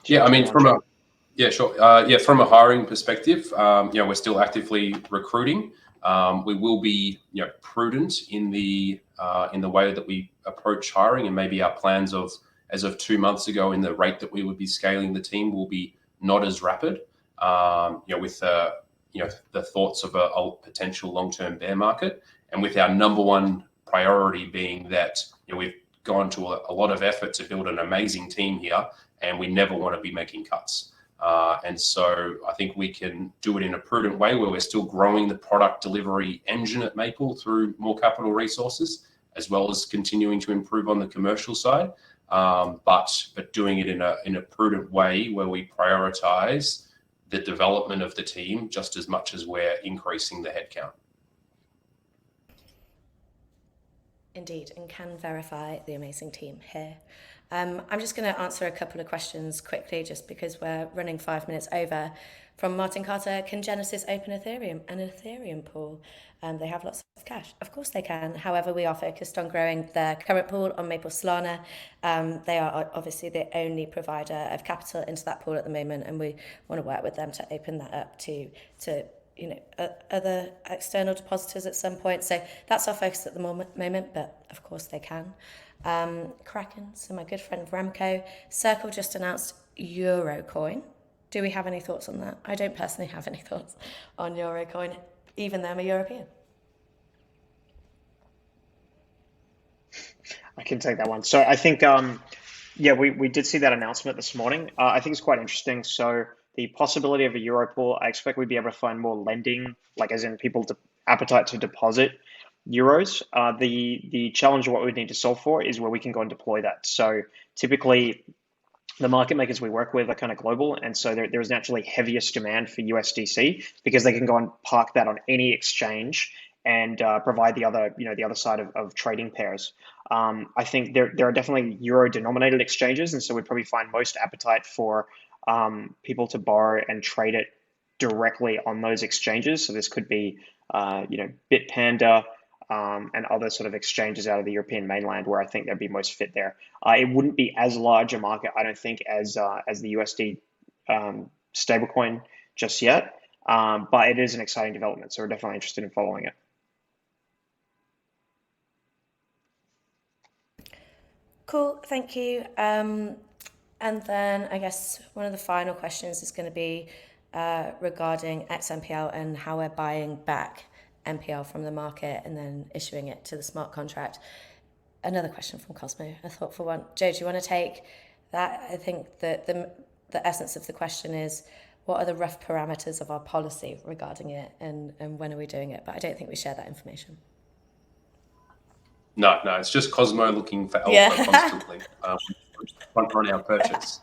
Yeah, I mean, from a hiring perspective, we're still actively recruiting. We will be, prudent in the way that we approach hiring, and maybe our plans as of 2 months ago in the rate that we would be scaling the team will be not as rapid. With the thoughts of a potential long-term bear market, and with our number one priority being that we've gone to a lot of effort to build an amazing team here, and we never want to be making cuts. And so I think we can do it in a prudent way where we're still growing the product delivery engine at Maple through more capital resources, as well as continuing to improve on the commercial side, but doing it in a prudent way where we prioritize the development of the team just as much as we're increasing the headcount. Indeed, and can verify the amazing team here. I'm just going to answer a couple of questions quickly, just because we're running 5 minutes over. From Martin Carter, can Genesis open an Ethereum pool? They have lots of cash. Of course they can. However, we are focused on growing their current pool on Maple Solana. They are obviously the only provider of capital into that pool at the moment, and we want to work with them to open that up to other external depositors at some point. So that's our focus at the moment, but of course they can. Kraken, so my good friend Remco, Circle just announced Eurocoin. Do we have any thoughts on that? I don't personally have any thoughts on Eurocoin, even though I'm a European. I can take that one. So I think, we did see that announcement this morning. I think it's quite interesting. So the possibility of a Euro pool, I expect we'd be able to find more lending, like as in people appetite to deposit euros. The challenge of what we need to solve for is where we can go and deploy that. So typically, the market makers we work with are kind of global, and so there is naturally heaviest demand for USDC because they can go and park that on any exchange and provide the other side of trading pairs. I think there are definitely euro-denominated exchanges, and so we'd probably find most appetite for people to borrow and trade it directly on those exchanges. So this could be Bitpanda, and other sort of exchanges out of the European mainland where I think they'd be most fit there. It wouldn't be as large a market, I don't think, as the USD stablecoin just yet, but it is an exciting development, so we're definitely interested in following it. Cool, thank you. And then I guess one of the final questions is going to be regarding XMPL and how we're buying back MPL from the market and then issuing it to the smart contract. Another question from Cosmo, a thoughtful one. Joe, do you want to take that? I think that the essence of the question is, what are the rough parameters of our policy regarding it, and when are we doing it? But I don't think we share that information. No, it's just Cosmo looking for alpha constantly. Front run our purchase.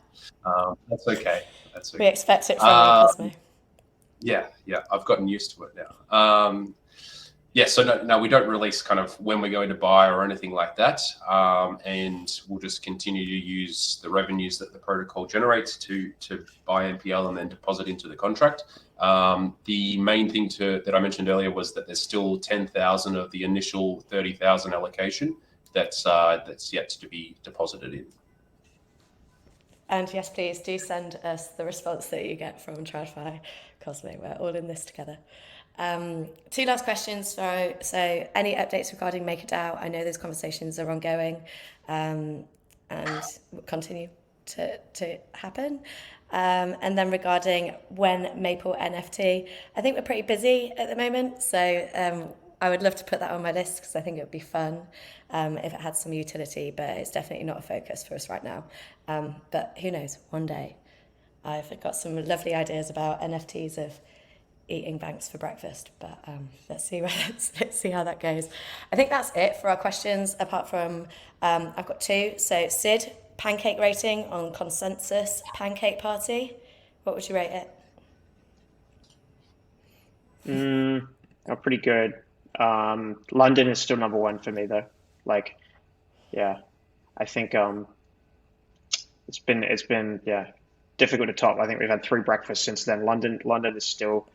That's okay. We expect it from you, Cosmo. Yeah, I've gotten used to it now. So no, we don't release kind of when we're going to buy or anything like that. And we'll just continue to use the revenues that the protocol generates to buy NPL and then deposit into the contract. The main thing that I mentioned earlier was that there's still 10,000 of the initial 30,000 allocation that's yet to be deposited in. And yes, please do send us the response that you get from TradFi, Cosmo. We're all in this together. Two last questions. So any updates regarding MakerDAO? I know those conversations are ongoing and will continue to happen. And then regarding when Maple NFT, I think we're pretty busy at the moment. So I would love to put that on my list because I think it would be fun if it had some utility, but it's definitely not a focus for us right now. But who knows, one day. I've got some lovely ideas about NFTs of eating banks for breakfast, but let's see how that goes. I think that's it for our questions, apart from I've got two. So Sid, pancake rating on consensus pancake party. What would you rate it? Pretty good. London is still number one for me though. I think it's been difficult to top. I think we've had 3 breakfasts since then. London is still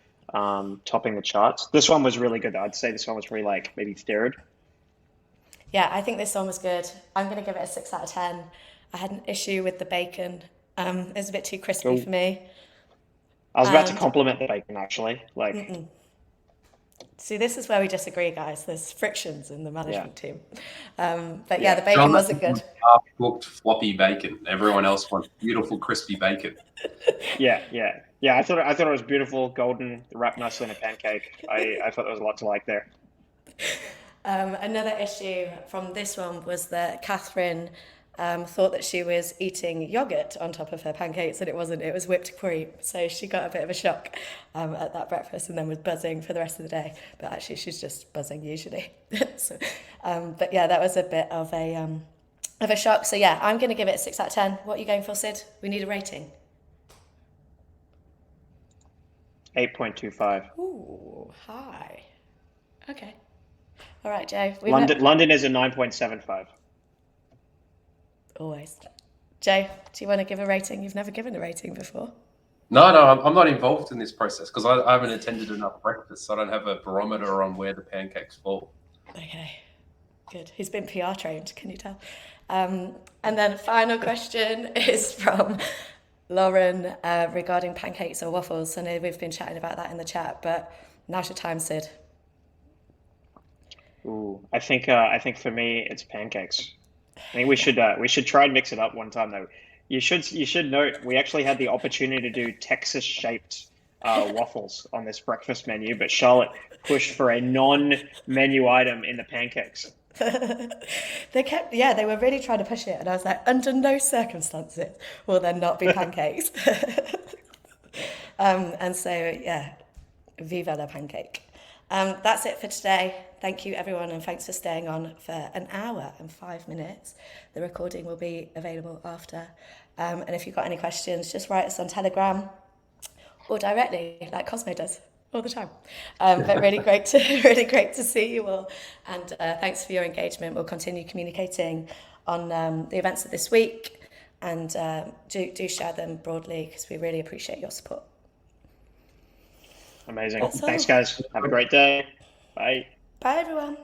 topping the charts. This one was really good though. I'd say this one was probably maybe third. Yeah, I think this one was good. I'm going to give it a 6 out of 10. I had an issue with the bacon. It was a bit too crispy for me. I was about to compliment the bacon actually. See, this is where we disagree, guys. There's frictions in the management team. But the bacon wasn't good. Half-cooked floppy bacon. Everyone else wants beautiful crispy bacon. Yeah. I thought it was beautiful, golden, wrapped nicely in a pancake. I thought there was a lot to like there. Another issue from this one was that Catherine thought that she was eating yogurt on top of her pancakes, and it wasn't. It was whipped cream. So she got a bit of a shock at that breakfast, and then was buzzing for the rest of the day. But actually, she's just buzzing usually. That was a bit of a shock. So I'm going to give it a 6 out of 10. What are you going for, Sid? We need a rating. 8.25. Ooh, high. Okay. All right, Joe. London is a 9.75. Always. Joe, do you want to give a rating? You've never given a rating before. No, I'm not involved in this process because I haven't attended enough breakfasts. So I don't have a barometer on where the pancakes fall. Okay, good. He's been PR trained, can you tell? And then final question is from Lauren regarding pancakes or waffles. I know we've been chatting about that in the chat, but now's your time, Sid. Ooh, I think for me it's pancakes. I think we should try and mix it up one time though. You should note we actually had the opportunity to do Texas-shaped waffles on this breakfast menu, but Charlotte pushed for a non-menu item in the pancakes. They were really trying to push it, and I was like, under no circumstances will there not be pancakes. And so viva la pancake. That's it for today. Thank you, everyone, and thanks for staying on for an hour and 5 minutes. The recording will be available after. And if you've got any questions, just write us on Telegram or directly, like Cosmo does all the time. But really great to see you all. And thanks for your engagement. We'll continue communicating on the events of this week, and do share them broadly because we really appreciate your support. Amazing. Thanks, guys. Have a great day. Bye. Bye, everyone.